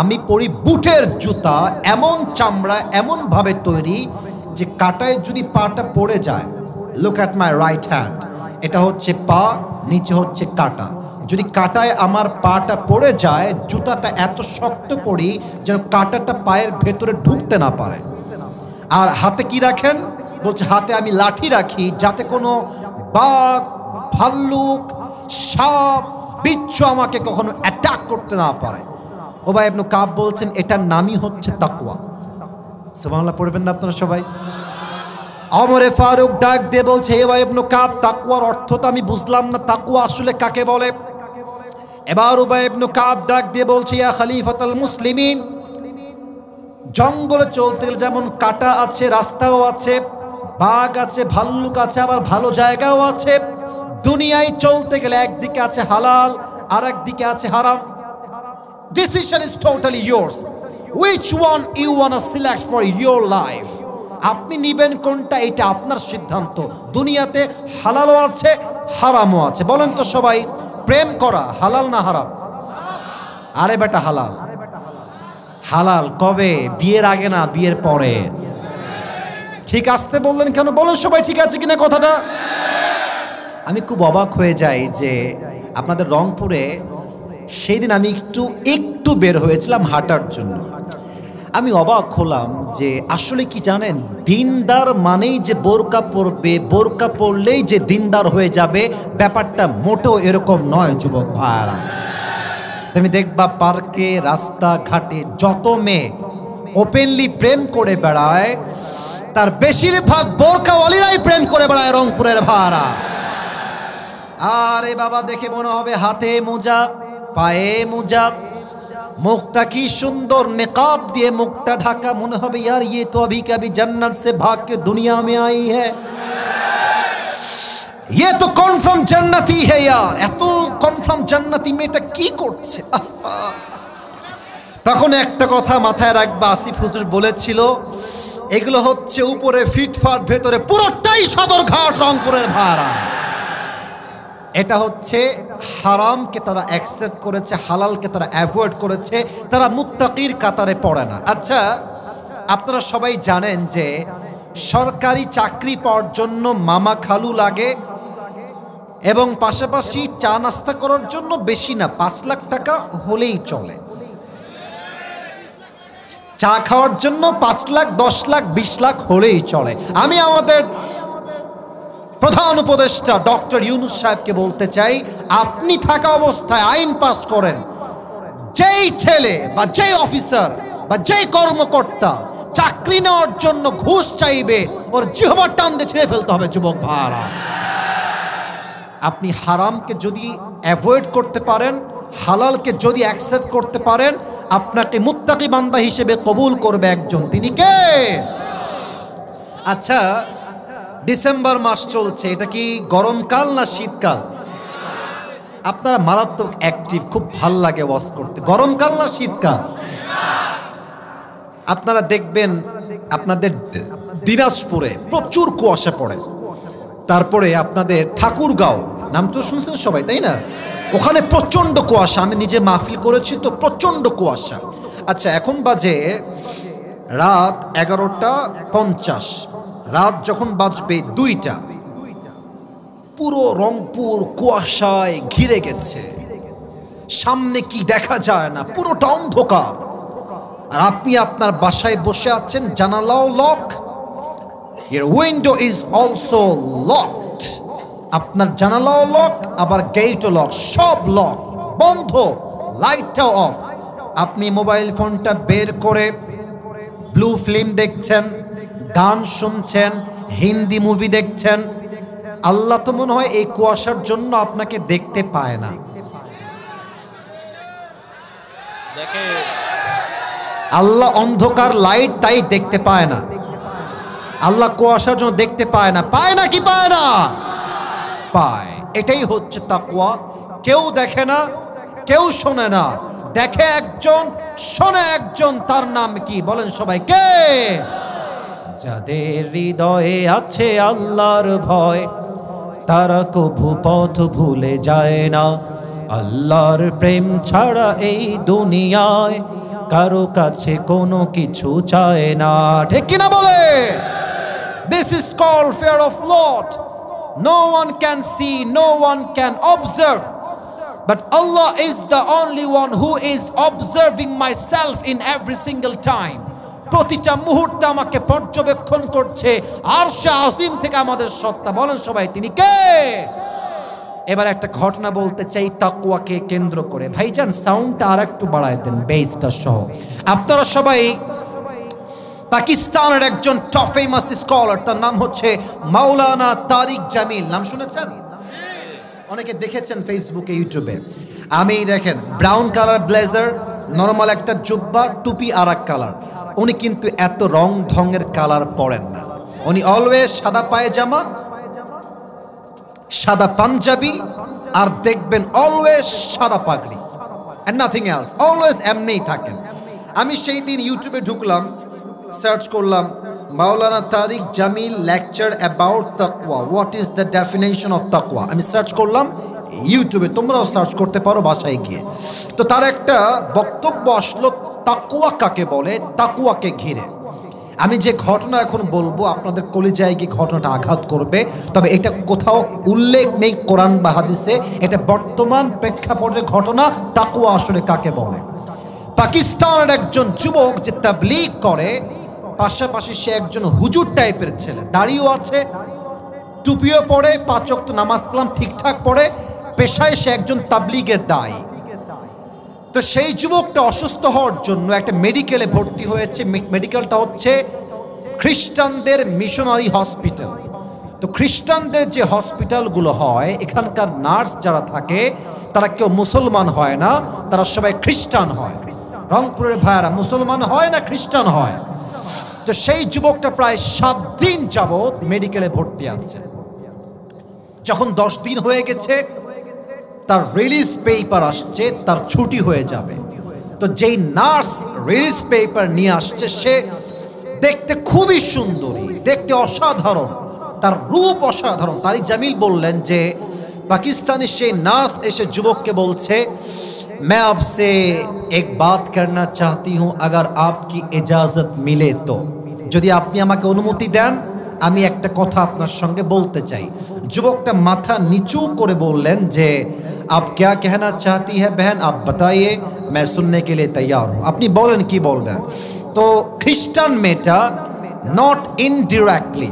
আমি পরি বুটের জুতা। এমন চামড়া, এমনভাবে তৈরি যে কাঁটায় যদি পাটা পড়ে যায়, look at my right hand, এটা হচ্ছে পা, নিচে হচ্ছে কাঁটা। যদি কাঁটায় আমার পাটা পড়ে যায়, জুতাটা এত শক্ত পরি যেন কাঁটাটা পায়ের ভেতরে ঢুকতে না পারে। আর হাতে কি রাখেন? বলছে হাতে আমি লাঠি রাখি, যাতে কোনো বাঘ, ভাল্লুক, সাপ, বিচ্ছু আমাকে কখনো অ্যাটাক করতে না পারে। উবাই ইবনে কাব বলছেন, এটার নামই হচ্ছে তাকওয়া। সুবহানাল্লাহ পড়বেন না আপনারা সবাই? ওমরে ফারুক ডাক দিয়ে বলছে, হে উবাই ইবনে কাব, তাকওয়ার অর্থ তো আমি বুঝলাম না, তাকওয়া আসলে কাকে বলে? এবার উবাই ইবনে কাব ডাক দিয়ে বলছে, ইয়া খলিফাতুল মুসলিমিন, জঙ্গলে চলতে গেলে যেমন কাঁটা আছে, রাস্তাও আছে, বাঘ আছে, ভাল্লুক আছে, আবার ভালো জায়গাও আছে। দুনিয়ায় চলতে গেলে একদিকে আছে হালাল, আর একদিকে আছে হারাম। Decision is totally yours. Which one you wanna select for your life? আপনি নিবেন কোনটা, এটা আপনার সিদ্ধান্ত। দুনিয়াতে হালালও আছে, হারামও আছে। বলেন তো সবাই, প্রেম করা হালাল না হারাম? আরে বেটা হালাল। হালাল কবে? বিয়ের আগে না, বিয়ের পরে। ঠিক আসতে বললেন কেন? বলেন সবাই ঠিক আছে কিনা কথাটা? আমি খুব অবাক হয়ে যাই যে আপনাদের রংপুরে সেই দিন আমি একটু বের হয়েছিলাম হাঁটার জন্য। আমি অবাক হলাম যে আসলে কি জানেন, দিনদার মানেই যে বোরকা পরবে, বোরকা পরলেই যে দিনদার হয়ে যাবে, ব্যাপারটা মোটেও এরকম নয় যুবক ভাইরা। তুমি দেখবা পার্কে রাস্তাঘাটে যত মেয়ে ওপেনলি প্রেম করে বেড়ায়, তার বেশিরভাগ বোরকাওয়ালিরাই প্রেম করে বেড়ায় রংপুরের ভাড়া। আরে বাবা, দেখে মনে হবে হাতে মোজা, পায়ে মোজা, মুখটা কি সুন্দর নেকাব দিয়ে মুখটা ঢাকা, মনে হবে यार ये तो अभी के अभी जन्नत से भाग के दुनिया में आई है, ये तो कन्फार्म जन्नती है यार। এত কনফার্ম জান্নাতি মেয়েটা কি করছে? তখন একটা কথা মাথায় রাখবা, আসিফ হুজুর বলেছিল এগুলো হচ্ছে উপরে ফিটফাট, ভেতরে পুরোটাই সদরঘাট রংপুরের ভাড়া। এটা হচ্ছে হারামকে তারা অ্যাকসেপ্ট করেছে, হালালকে তারা অ্যাভয়েড করেছে, তারা মুত্তাকির কাতারে পড়ে না। আচ্ছা, আপনারা সবাই জানেন যে সরকারি চাকরি পাওয়ার জন্য মামা খালু লাগে, এবং পাশাপাশি চা নাস্তা করার জন্য বেশি না 5 লাখ টাকা হলেই চলে। চা খাওয়ার জন্য 5 লাখ, 10 লাখ, 20 লাখ হলেই চলে। আমি আমাদের প্রধান উপদেষ্টা ডক্টর ইউনূস সাহেবকে বলতে চাই, আপনি থাকা অবস্থায় আইন পাস করেন, যেই ছেলে বা যেই অফিসার বা যেই কর্মকর্তা চাকরি নেওয়ার জন্য ঘুষ চাইবে, ওর জিহ্বার টান দিয়ে ছেড়ে ফেলতে হবে যুবক ভাইরা। আপনি হারামকে যদি অ্যাভয়েড করতে পারেন, হালালকে যদি অ্যাকসেপ্ট করতে পারেন, আপনাকে মুত্তাকি বান্দা হিসেবে কবুল করবে একজন, তিনি কে? আচ্ছা, ডিসেম্বর মাস চলছে, এটা কি গরমকাল না শীতকাল? আপনারা মারাত্মক অ্যাক্টিভ, খুব ভাল লাগে ওয়াজ করতে। গরমকাল না শীতকাল? আপনারা দেখবেন আপনাদের দিনাজপুরে প্রচুর কুয়াশা পড়ে, তারপরে আপনাদের ঠাকুরগাঁও, নাম তো শুনছেন সবাই তাই না, ওখানে প্রচণ্ড কুয়াশা। আমি নিজে মাহফিল করেছি তো, প্রচণ্ড কুয়াশা। আচ্ছা, এখন বাজে রাত 11:50, রাত যখন বাজবে 2টা, পুরো রংপুর কুয়াশায় ঘিরে গেছে, সামনে কি দেখা যায় না, পুরোটা অন্ধকার। আর আপনি আপনার বাসায় বসে আছেন, জানালাও lock, your window is also locked, আপনার জানালাও লক, আবার গেটও লক, সব লক, বন্ধ, লাইটটাও অফ। আপনি মোবাইল ফোনটা বের করে ব্লু ফিল্ম দেখছেন, গান শুনছেন, হিন্দি মুভি দেখছেন। আল্লাহ তো মনে হয় এই কুয়াশার জন্য আপনাকে দেখতে পায় না। আল্লাহ অন্ধকার লাইট তাই দেখতে পায় না, আল্লাহ কুয়াশার জন্য দেখতে পায় না। পায় না কি পায় না? পায়। এটাই হচ্ছে তাকওয়া। কেউ দেখে না, কেউ শোনে না, দেখে একজন, শোনে একজন, তার নাম কি বলেন সবাই? কে? যাদের হৃদয়ে আছে আল্লাহর ভয়, তারা কভু পথ ভুলে যায় না। আল্লাহর প্রেম ছাড়া এই দুনিয়ায় কারো কাছে কোনো কিছু চায় না। ঠিক কিনা বলে? This is called fear of Lord. No one can see, no one can observe, but Allah is the only one who is observing myself in every single time. প্রতিটা মুহূর্তে আমাকে পর্যবেক্ষণ করছে আরশে আজিম থেকে আমাদের সত্তা। বলেন সবাই, তিনি কে? এবার একটা ঘটনা বলতে চাই তাকওয়াকে কেন্দ্র করে। ভাইজান সাউন্ডটা আর একটু বাড়ায় দেন, বেসটা সহ। আপনারা সবাই পাকিস্তানের একজন টপ ফেমাস স্কলার, তার নাম হচ্ছে মাওলানা তারিক জামিল, নাম শুনেছেন? অনেকে দেখেছেন ফেসবুকে, ইউটিউবে। আমি দেখেন ব্রাউন কালার ব্লেজার, নর্মাল একটা জুব্বা, টুপি আর এক কালার। উনি কিন্তু এত রং ঢঙের কালার পরেন না, উনি অলওয়েজ সাদা পায়জামা, সাদা পাঞ্জাবি, আর দেখবেন অলওয়েজ সাদা পাগড়ি, এন্ড নাথিং এলস, অলওয়েজ এমনিই থাকেন। আমি সেই দিন ইউটিউবে ঢুকলাম, সার্চ করলাম মাওলানা তারিক জামিল লেকচার অ্যাবাউট তাকওয়া, what is the definition of তাকওয়া। আমি সার্চ করলাম ইউটিউবে, তোমরাও সার্চ করতে পারো বাসায় গিয়ে। তো তার একটা বক্তব্য আসলো তাকওয়া কাকে বলে, তাকওয়াকে ঘিরে। আমি যে ঘটনা এখন বলবো আপনাদের কলিজায় গিয়ে ঘটনাটা আঘাত করবে, তবে এটা কোথাও উল্লেখ নেই কোরআন বা হাদিসে, এটা বর্তমান প্রেক্ষাপটের ঘটনা। তাকওয়া আসলে কাকে বলে? পাকিস্তানের একজন যুবক যে তাবলীগ করে, পাশাপাশি সে একজন হুজুর টাইপের ছেলে, দাড়িও আছে, টুপিও পরে, 5 ওয়াক্ত নামাজ কালাম ঠিকঠাক পড়ে, পেশায় সে একজন তাবলীগের দায়ী। তো সেই যুবকটা অসুস্থ হওয়ার জন্য একটা মেডিকেলে ভর্তি হয়েছে। মেডিকেলটা হচ্ছে খ্রিস্টানদের মিশনারি হসপিটাল। তো খ্রিস্টানদের যে হসপিটালগুলো হয়, এখানকার নার্স যারা থাকে তারা কেউ মুসলমান হয় না, তারা সবাই খ্রিস্টান হয়। রংপুরের ভাইয়ারা মুসলমান হয় না খ্রিস্টান হয়। তো সেই যুবকটা প্রায় 7 দিন যাবৎ মেডিকেলে ভর্তি আছে। যখন 10 দিন হয়ে গেছে, তার রিলিজ পেপার আসছে, তার ছুটি হয়ে যাবে। তো যেই নার্স রিলিজ পেপার নিয়ে আসছে, সে দেখতে খুবই সুন্দরী, দেখতে অসাধারণ, তার রূপ অসাধারণ। তারিক জামিল বললেন যে পাকিস্তানের সেই নার্স এসে যুবককে বলছে, मैं आपसे एक बात करना चाहती हूँ, अगर आपकी इजाज़त मिले तो, যদি আপনি আমাকে অনুমতি দেন আমি একটা কথা আপনার সঙ্গে বলতে চাই। যুবকটা মাথা নিচু করে বললেন যে आप क्या कहना चाहती है बहन, आप बताइए, मैं सुनने के लिए तैयार हूँ। আপনি বলেন কি বলবেন। তো খ্রিস্টান মেয়েটা নট ইনডিরেক্টলি,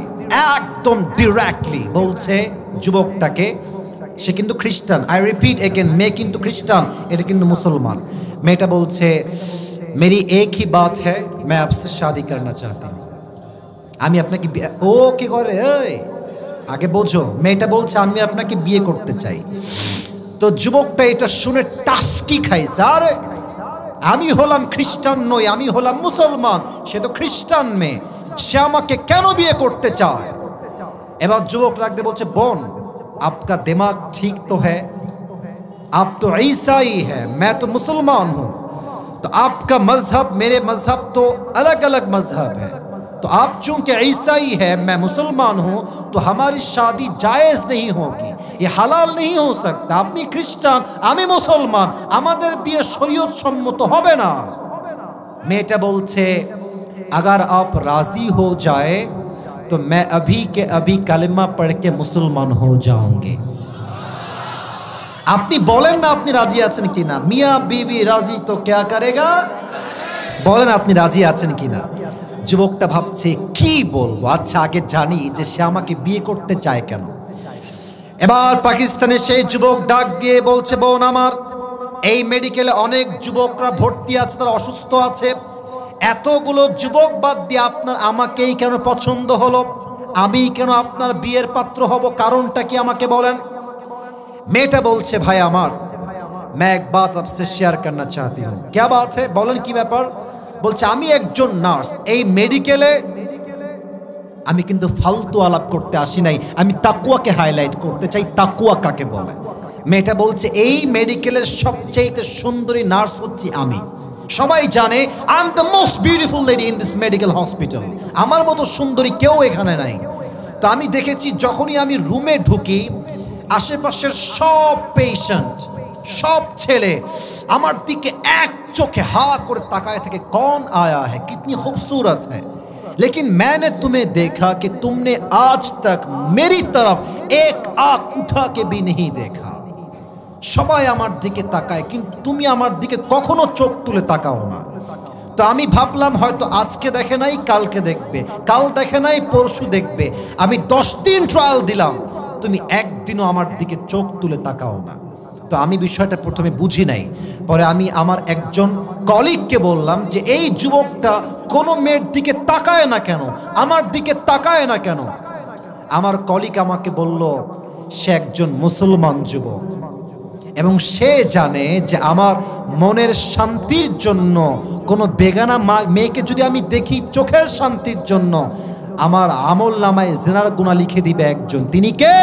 একদম ডিরেক্টলি বলছে যুবকটাকে, সে কিন্তু খ্রিস্টান, আই রিপিট এগেন, মেয়ে কিন্তু খ্রিস্টান, এটা কিন্তু মুসলমান। মেয়েটা বলছে मेरी एक ही बात है, मैं आपसे शादी करना चाहती हूँ। আমি আপনাকে ও কি করে, এই আগে বোঝো। মেয়েটা বলছে আমি আপনাকে বিয়ে করতে চাই। তো যুবকটা এটা শুনে টাস্কি খাইছে, আরে আমি হলাম খ্রিস্টান নই, আমি হলাম মুসলমান, সে তো খ্রিস্টান মেয়ে, সে আমাকে কেন বিয়ে করতে চায়। এবার যুবক রাখতে বলছে, বোন आपका दिमाग ठीक तो है, आप तो ईसाई है, मैं तो मुसलमान हूँ, तो आपका मजहब मेरे मजहब तो अलग अलग मजहब है, तो आप चूंकि ईसाई है मैं मुसलमान हूँ, तो हमारी शादी जायज़ नहीं होगी, ये हलाल नहीं हो सकता। আপনি খ্রিস্টান, আমি মুসলমান, আমাদের বিয়ে শরীয়ত সম্মত হবে না। মেয়েটা বলছে अगर आप राजी हो जाए तो मैं अभी के अभी कलिमा पढ़ के मुसलमान हो जाऊंगी। আপনি বলেন না আপনি রাজি আছেন কিনা। মিয়া বিবি রাজি তো क्या करेगा, বলেন আপনি রাজি আছেন কিনা। যুবকটা ভাবছে কি বলবো, আচ্ছা আগে জানি যে সে আমাকে বিয়ে করতে চায় কেন। এবার পাকিস্তানের সেই যুবক ডাক দিয়ে বলছে, বোন আমার, এই মেডিকেলে অনেক যুবকরা ভর্তি আছে, তারা অসুস্থ আছে, এতগুলো যুবক বাদ দিয়ে আপনার আমাকেই কেন পছন্দ হলো, আমি কেন আপনার বিয়ের পাত্র হব, কারণটা কি আমাকে বলেন। মেয়েটা বলছে, ভাই আমার, मैं एक बात आपसे शेयर करना चाहती हूँ। क्या बात है, বলেন কি ব্যাপার। বলছে আমি একজন নার্স, এই মেডিকেলে আমি কিন্তু ফালতু আলাপ করতে আসি নাই, আমি তাকওয়াকে হাইলাইট করতে চাই, তাকওয়া কাকে বলে। মেয়েটা বলছে এই মেডিকেলের সবচেয়ে সুন্দরী নার্স হচ্ছি আমি, সবাই জানে I am the most beautiful lady in this medical hospital, আমার মতো সুন্দরী কেউ এখানে নাই। তো আমি দেখেছি যখনই আমি রুমে ঢুকি, আশেপাশের সব পেশেন্ট, সব ছেলে আমার দিকে এক চোখে হা করে তাকায় থাকে, कौन आया है, कितनी खूबसूरत है, लेकिन मैंने तुम्हें देखा कि तुमने आज तक मेरी तरफ एक आंख उठा के भी नहीं देखा। সবাই আমার দিকে তাকায় কিন্তু তুমি আমার দিকে কখনো চোখ তুলে তাকাও না। তো আমি ভাবলাম হয়তো আজকে দেখে নাই কালকে দেখবে, কাল দেখে নাই পরশু দেখবে। আমি 10 দিন ট্রায়াল দিলাম, তুমি একদিনও আমার দিকে চোখ তুলে তাকাও না। তো আমি বিষয়টা প্রথমে বুঝি নাই, পরে আমি আমার একজন কলিগকে বললাম যে এই যুবকটা কোনো মেয়ের দিকে তাকায় না কেন, আমার দিকে তাকায় না কেন। আমার কলিগ আমাকে বলল সে একজন মুসলমান যুবক এবং সে জানে যে আমার মনের শান্তির জন্য কোনো বেগানা মেয়েকে যদি আমি দেখি চোখের শান্তির জন্য, আমার আমল নামায় জিনার গুনাহ লিখে দিবে একজন, তিনি কে।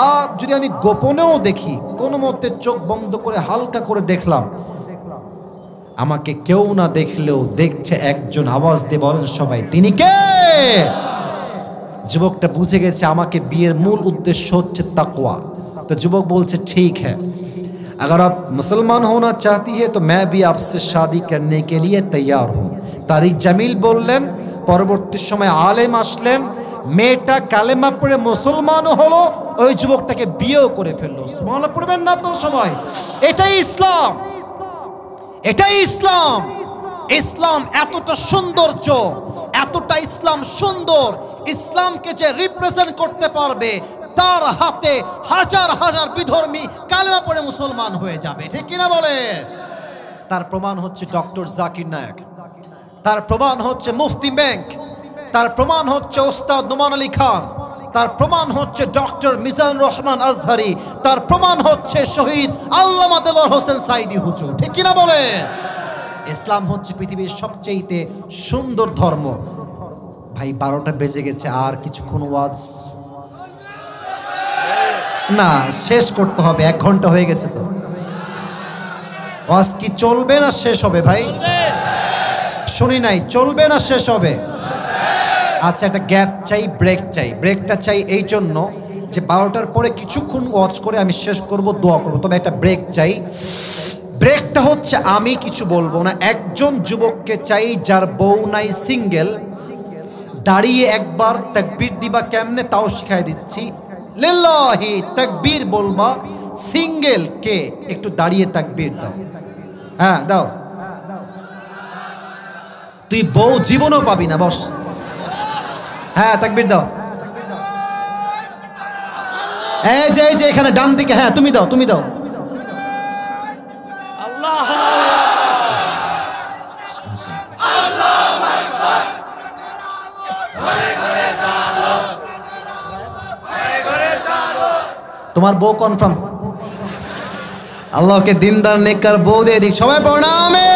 আর যদি আমি গোপনেও দেখি, কোনো মতে চোখ বন্ধ করে হালকা করে দেখলাম, আমাকে কেউ না দেখলেও দেখছে একজন, আওয়াজ দিয়ে বলেন সবাই, তিনি কে। যুবকটা বুঝে গেছে আমাকে বিয়ের মূল উদ্দেশ্য হচ্ছে তাকওয়া। तो युवक बोलते ठीक है, अगर आप मुसलमान होना चाहती है तो मैं भी आपसे शादी करने के लिए तैयार हूँ। तारिक जमील बोलें परवर्ती समय आलेम आसलें, मेटा कालेमा पड़े मुसलमान हलो, ओई युवकटाके बिয়েও করে ফেললো। সুবহানাল্লাহ পড়বেন না আপনারা সবাই, এটাই ইসলাম। এটাই ইসলাম। ইসলাম এতটা সৌন্দর্য, এতটা ইসলাম সুন্দর, ইসলামকে যে রিপ্রেজেন্ট করতে পারবে তার হাতে হাজার হাজার বিধর্মী কালেমা পড়ে মুসলমান হয়ে যাবে, ঠিক কিনা বলে? তার প্রমাণ হচ্ছে ডক্টর জাকির নায়েক, তার প্রমাণ হচ্ছে মুফতি ব্যাংক, তার প্রমাণ হচ্ছে ওস্তাদ নোমান আলী খান, তার প্রমাণ হচ্ছে ডক্টর মিজানুর রহমান আজহারি, তার প্রমাণ হচ্ছে শহীদ আল্লামা দেলোয়ার হোসেন সাইদি হুজুর, ঠিক কিনা বলে? ইসলাম হচ্ছে পৃথিবীর সবচেয়ে সুন্দর ধর্ম। ভাই 12টা বেজে গেছে, আর কিছুক্ষণ ওয়াজ না, শেষ করতে হবে, 1 ঘন্টা হয়ে গেছে। তো ওয়াজ কি চলবে না শেষ হবে? ভাই শুনি নাই, চলবে না শেষ হবে? আচ্ছা, একটা গ্যাপ চাই, ব্রেক চাই। ব্রেকটা চাই এই জন্য যে 12টার পরে কিছুক্ষণ ওয়াচ করে আমি শেষ করব, দোয়া করব, তবে একটা ব্রেক চাই। ব্রেকটা হচ্ছে আমি কিছু বলবো না, একজন যুবককে চাই যার বউ নাই, সিঙ্গেল, দাঁড়িয়ে একবার তাকবীর দিবা কেমনে তাও শিখাই দিচ্ছি। লিল্লাহি তাকবীর বলবা, সিঙ্গেল কে একটু দাঁড়িয়ে তাকবীর দাও। হ্যাঁ দাও, তুই বউ জীবনও পাবি না, বস। হ্যাঁ তাকবীর দাও। এই যে এখানে ডান দিকে, হ্যাঁ তুমি দাও, তুমি দাও। তোমার বউ কনফার্ম? আল্লাহকে দিনদার নেককার বউ দিয়ে দিক, সবাই প্রণামে।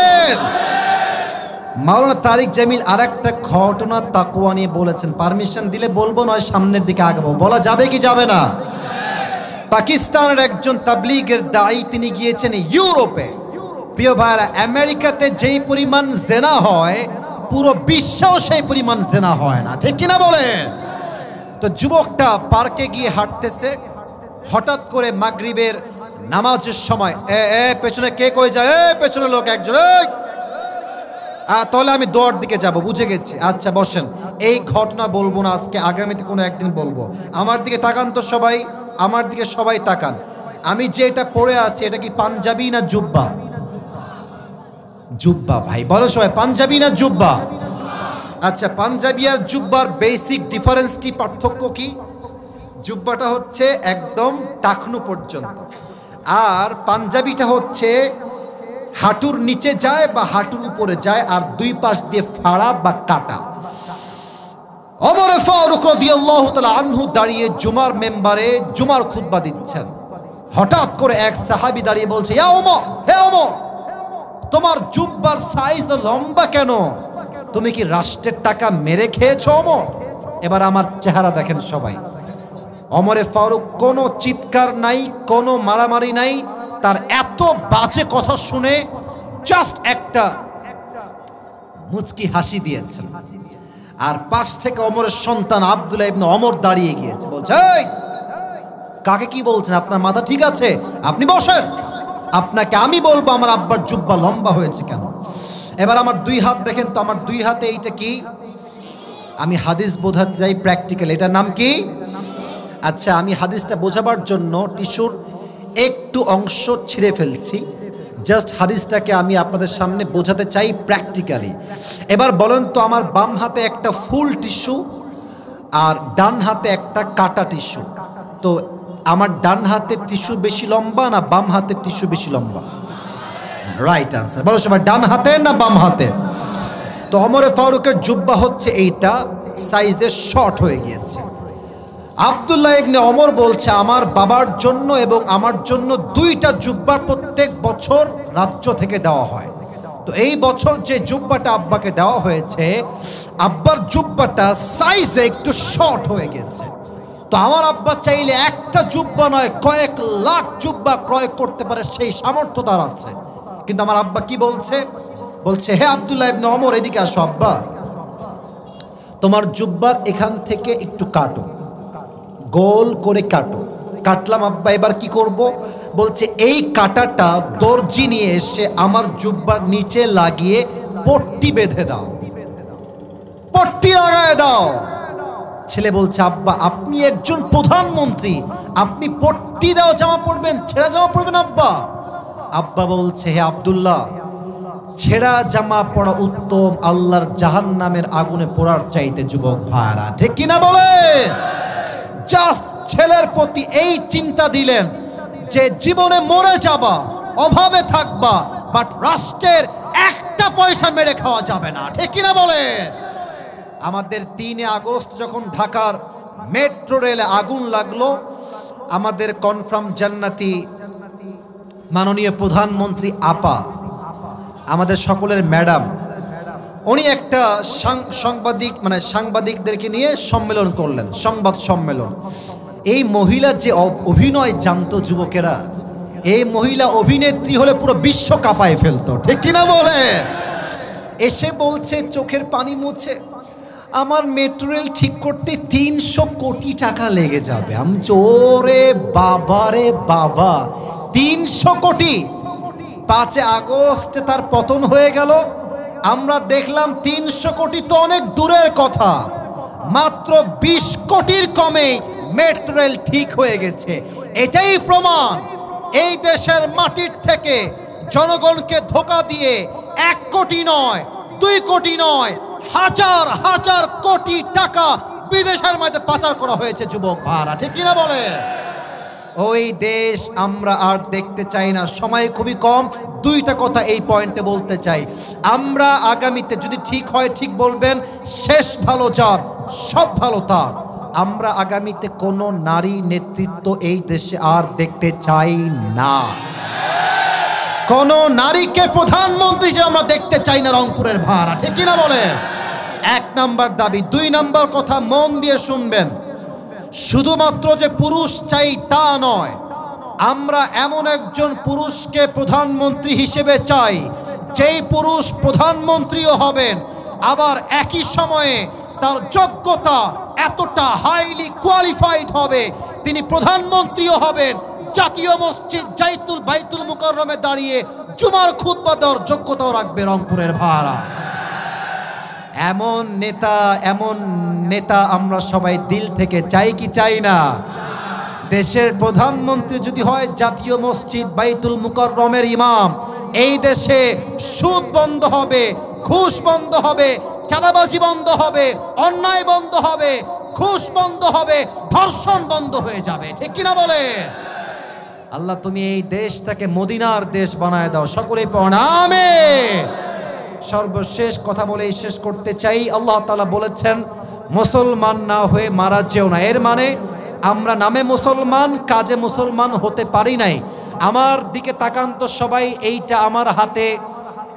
মাওলানা তারিক জামিল আর একটা ঘটনা তাকওয়া নিয়ে বলেছেন, পারমিশন দিলে বলবো, নয় সামনের দিকে আগাবো। বলা যাবে কি যাবে না? পাকিস্তানের একজন তাবলীগের দায়ী, তিনি গিয়েছেন ইউরোপে। প্রিয় ভাইরা, আমেরিকাতে যেই পরিমাণ জেনা হয় পুরো বিশ্বেও সেই পরিমাণ জেনা হয় না, ঠিক কিনা বলে? তো যুবকটা পার্কে গিয়ে হাঁটতেছে, হঠাৎ করে মাগরিবের নামাজের সময় পেছনে কে কই যায়, পেছনে লোক একজন, তাহলে আমি দোয়ার দিকে যাব, বুঝে গেছি, আচ্ছা বসেন। এই ঘটনা বলবো না আজকে, আগামীতে কোনো একদিন বলবো। আমার দিকে তাকান তো সবাই, আমার দিকে সবাই তাকান। আমি যে এটা পরে আছি এটা কি পাঞ্জাবি না জুব্বা? জুব্বা। ভাই বলো সবাই, পাঞ্জাবি না জুব্বা? আচ্ছা, পাঞ্জাবি আর জুব্বার বেসিক ডিফারেন্স কি, পার্থক্য কি? জুব্বাটা হচ্ছে একদম টাকনু পর্যন্ত, আর পাঞ্জাবিটা হচ্ছে হাঁটুর নিচে যায় বা হাঁটুর উপরে যায়, আর দুই পাশ দিয়ে ফাড়া বা কাটা। ওমর ফারুক রাদিয়াল্লাহু তাআলা আনহু দাঁড়িয়ে জুমার মেম্বারে জুমার খুতবা দিচ্ছেন। হঠাৎ করে এক সাহাবী দাঁড়িয়ে বলছে, ইয়া ওমর, হে ওমর, তোমার জুব্বার সাইজ লম্বা কেন? তুমি কি রাষ্ট্রের টাকা মেরে খেয়েছো ওমর? এবার আমার চেহারা দেখেন সবাই। ওমরে ফারুক কোনো চিৎকার নাই, কোনো মারামারি নাই, তার এত বাজে কথা শুনে জাস্ট একটা মুচকি হাসি দিয়েছেন। আর পাশ থেকে ওমরের সন্তান আব্দুল্লাহ ইবনে ওমর দাঁড়িয়ে গিয়েছে, বলছে, এই কাকে কি বলছেন? আপনার মাথা ঠিক আছে? আপনি বসেন, আপনাকে আমি বলবো আমার আব্বার জুব্বা লম্বা হয়েছে কেন। এবার আমার দুই হাত দেখেন তো, আমার দুই হাতে এইটা কি? আমি হাদিস বোঝাতে যাই প্র্যাকটিক্যাল, এটার নাম কি? আচ্ছা, আমি হাদিসটা বোঝাবার জন্য টিস্যুর একটু অংশ ছিঁড়ে ফেলছি, জাস্ট হাদিসটাকে আমি আপনাদের সামনে বোঝাতে চাই প্র্যাকটিক্যালি। এবার বলেন তো, আমার বাম হাতে একটা ফুল টিস্যু আর ডান হাতে একটা কাটা টিস্যু, তো আমার ডান হাতের টিস্যু বেশি লম্বা না বাম হাতের টিস্যু বেশি লম্বা? Right answer. বলো সবাই, ডান হাতে না বাম হাতে? তো ওমরে ফারুকের জুব্বা হচ্ছে এইটা, সাইজে শর্ট হয়ে গিয়েছে। আব্দুল্লাহ ইবনে ওমর বলছে, আমার বাবার জন্য এবং আমার জন্য দুইটা জুব্বা প্রত্যেক বছর রাজ্য থেকে দেওয়া হয়। তো এই বছর যে জুব্বাটা আব্বাকে দেওয়া হয়েছে, আব্বার জুব্বাটা সাইজে একটু শর্ট হয়ে গেছে। তো আমার আব্বা চাইলে একটা জুব্বা নয়, কয়েক লাখ জুব্বা ক্রয় করতে পারে, সেই সামর্থ্য তার আছে। কিন্তু আমার আব্বা কি বলছে? বলছে, হে আব্দুল্লাহ ইবনে ওমর, এদিকে আসো। আব্বা, তোমার জুব্বার এখান থেকে একটু কাটো, গোল করে কাটো। কাটলাম আব্বা, এবার কি করব? বলছে, এই কাটাটা দর্জি নিয়ে এসে আমার জুব্বার নিচে লাগিয়ে পট্টি বেঁধে দাও, পট্টি লাগায় দাও। ছেলে বলছে, আব্বা আপনি একজন প্রধানমন্ত্রী, আপনি পট্টি দাও জামা পরবেন, ছেঁড়া জামা পরবেন আব্বা? আব্বা বলছে, হে আব্দুল্লাহ, ছেঁড়া জামা পরা উত্তম আল্লাহর জাহান্নামের আগুনে পোড়ার চাইতে, যুবক ভাইরা, ঠিক কিনা বলে? জাস্ট ছেলের প্রতি এই চিন্তা দিলেন যে জীবনে মরে যাবা, অভাবে থাকবা, বাট রাষ্ট্রের একটা পয়সা মেরে খাওয়া যাবে না, ঠিক কিনা বলে? আমাদের 3 আগস্ট যখন ঢাকার মেট্রো রেলে আগুন লাগলো, আমাদের কনফার্ম জান্নাতি মাননীয় প্রধানমন্ত্রী আপা, আমাদের সকলের ম্যাডাম, উনি একটা সাংবাদিকদেরকে নিয়ে সম্মেলন করলেন, সংবাদ সম্মেলন। এই মহিলা যে অভিনয় জানতো যুবকেরা, এই মহিলা অভিনেত্রী হলে পুরো বিশ্ব কাঁপায় ফেলতো, ঠিক কিনা বলে? এসে বলছে চোখের পানি মুছে, আমার মেট্রো রেল ঠিক করতে 300 কোটি টাকা লেগে যাবে। আমি ওরে বাবা রে বাবা, 300 কোটি! 5 আগস্টে তার পতন হয়ে গেল। আমরা দেখলাম 300 কোটি তো অনেক দূরের কথা, মাত্র 20 কোটির কমে মেট্রো রেল ঠিক হয়ে গেছে। এটাই প্রমাণ এই দেশের মাটির থেকে জনগণকে ধোঁকা দিয়ে 1 কোটি নয়, 2 কোটি নয়, হাজার হাজার কোটি টাকা বিদেশের মধ্যে পাচার করা হয়েছে, যুবক ভাইরা, ঠিক কিনা বলে? ওই দেশ আমরা আর দেখতে চাই না। সময় খুবই কম, 2টা কথা এই পয়েন্টে বলতে চাই। আমরা আগামীতে যদি ঠিক হয়, ঠিক বলবেন, শেষ ভালো যার সব ভালো তার। আমরা আগামীতে কোনো নারী নেতৃত্ব এই দেশে আর দেখতে চাই না। কোনো নারীকে প্রধানমন্ত্রী হিসেবে আমরা দেখতে চাই না রংপুরের ভাড়া, ঠিক কিনা বলে? 1 নাম্বার দাবি। 2 নাম্বার কথা মন দিয়ে শুনবেন, শুধুমাত্র যে পুরুষ চাই তা নয়, আমরা এমন একজন পুরুষকে প্রধানমন্ত্রী হিসেবে চাই, যেই পুরুষ প্রধানমন্ত্রীও হবেন, আবার একই সময়ে তার যোগ্যতা এতটা হাইলি কোয়ালিফাইড হবে, তিনি প্রধানমন্ত্রীও হবেন, জাতীয় মসজিদ বাইতুল মুকাররমে দাঁড়িয়ে জুমার খুতবা দেওয়ার যোগ্যতাও রাখবে রংপুরের ভাড়া। এমন নেতা আমরা সবাই দিল থেকে চাই কি চাই না? দেশের প্রধানমন্ত্রী যদি হয় জাতীয় মসজিদ বাইতুল মুকাররমের ইমাম, এই দেশে সুদ বন্ধ হবে, ঘুষ বন্ধ হবে, চাঁদাবাজি বন্ধ হবে, অন্যায় বন্ধ হবে, ঘুষ বন্ধ হবে, ধর্ষণ বন্ধ হয়ে যাবে, ঠিক কিনা বলে? আল্লাহ তুমি এই দেশটাকে মদিনার দেশ বানায় দাও, সকলেই পড়েন আমিন। সর্বশেষ কথা বলেই শেষ করতে চাই। আল্লাহ তাআলা বলেছেন মুসলমান না হয়ে মারা যেও না। এর মানে আমরা নামে মুসলমান, কাজে মুসলমান হতে পারি নাই। আমার দিকে তাকান তো সবাই, এইটা আমার হাতে,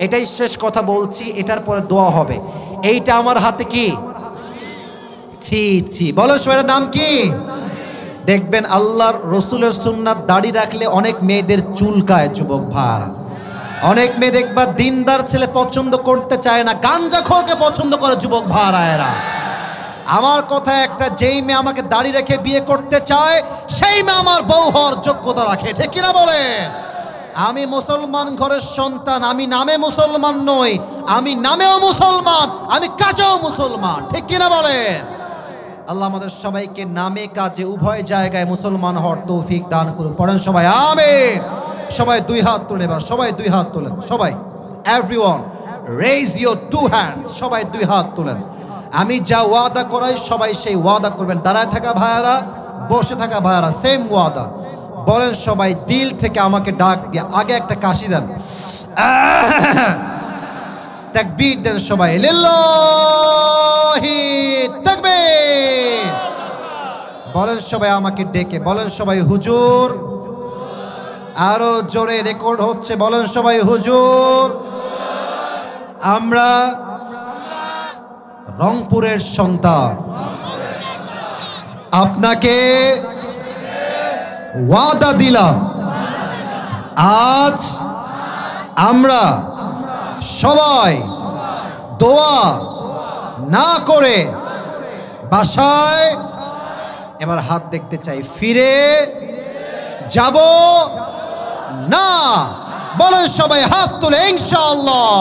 এটাই শেষ কথা বলছি, এটার পরে দোয়া হবে। এইটা আমার হাতে কি? ছি বলো সবাই, নাম কি? দেখবেন আল্লাহর রসুলের সুন্নাত দাড়ি রাখলে অনেক মেয়েদের চুলকায়, যুবক ভাইরা। অনেক মেয়ে দেখবা দিনদার ছেলে পছন্দ করতে চায় না, গাঞ্জাখোরকে পছন্দ করে, যুবক ভাইরা। এরা আমার কথা একটা, যেই মেয়ে আমাকে দাড়ি রেখে বিয়ে করতে চায়, সেই মেয়ে আমার বউ হওয়ার যোগ্যতা রাখে, ঠিক কিনা বলে? আমি মুসলমান ঘরের সন্তান, আমি নামে মুসলমান নই, আমি নামেও মুসলমান, আমি কাজেও মুসলমান, ঠিক কিনা বলে? আল্লাহ আমাদের সবাইকে নামে কাজে উভয় জায়গায় মুসলমান হওয়ার তৌফিক দান করুন। পড়েন সবাই আমিন। সবাই 2 হাত তুলে, এবার সবাই 2 হাত তোলেন, সবাই, এভরিওয়ান রেইজ ইওর 2 হ্যান্ডস, সবাই 2 হাত তোলেন। আমি যা ওয়াদা করাই সবাই সেই ওয়াদা করবেন। দাঁড়ায় থাকা ভাইয়ারা, বসে থাকা ভাইয়ারা, সেম ওয়াদা। বলেন সবাই দিল থেকে আমাকে ডাক দিয়ে, আগে একটা কাশি দেন, তাকবীর দেন সবাই, লিল্লাহি তাকবীর। বলেন সবাই আমাকে ডেকে, বলেন সবাই হুজুর। আরো জোরে রেকর্ড হচ্ছে, বলেন সবাই হুজুর। আমরা রংপুরের সন্তান, আপনাকে ওয়াদা দিলাম, আজ আমরা সবাই দোয়া না করে বাসায়, এবার হাত দেখতে চাই, ফিরে যাব না। বলেন সবাই হাত তুলে ইনশাআল্লাহ।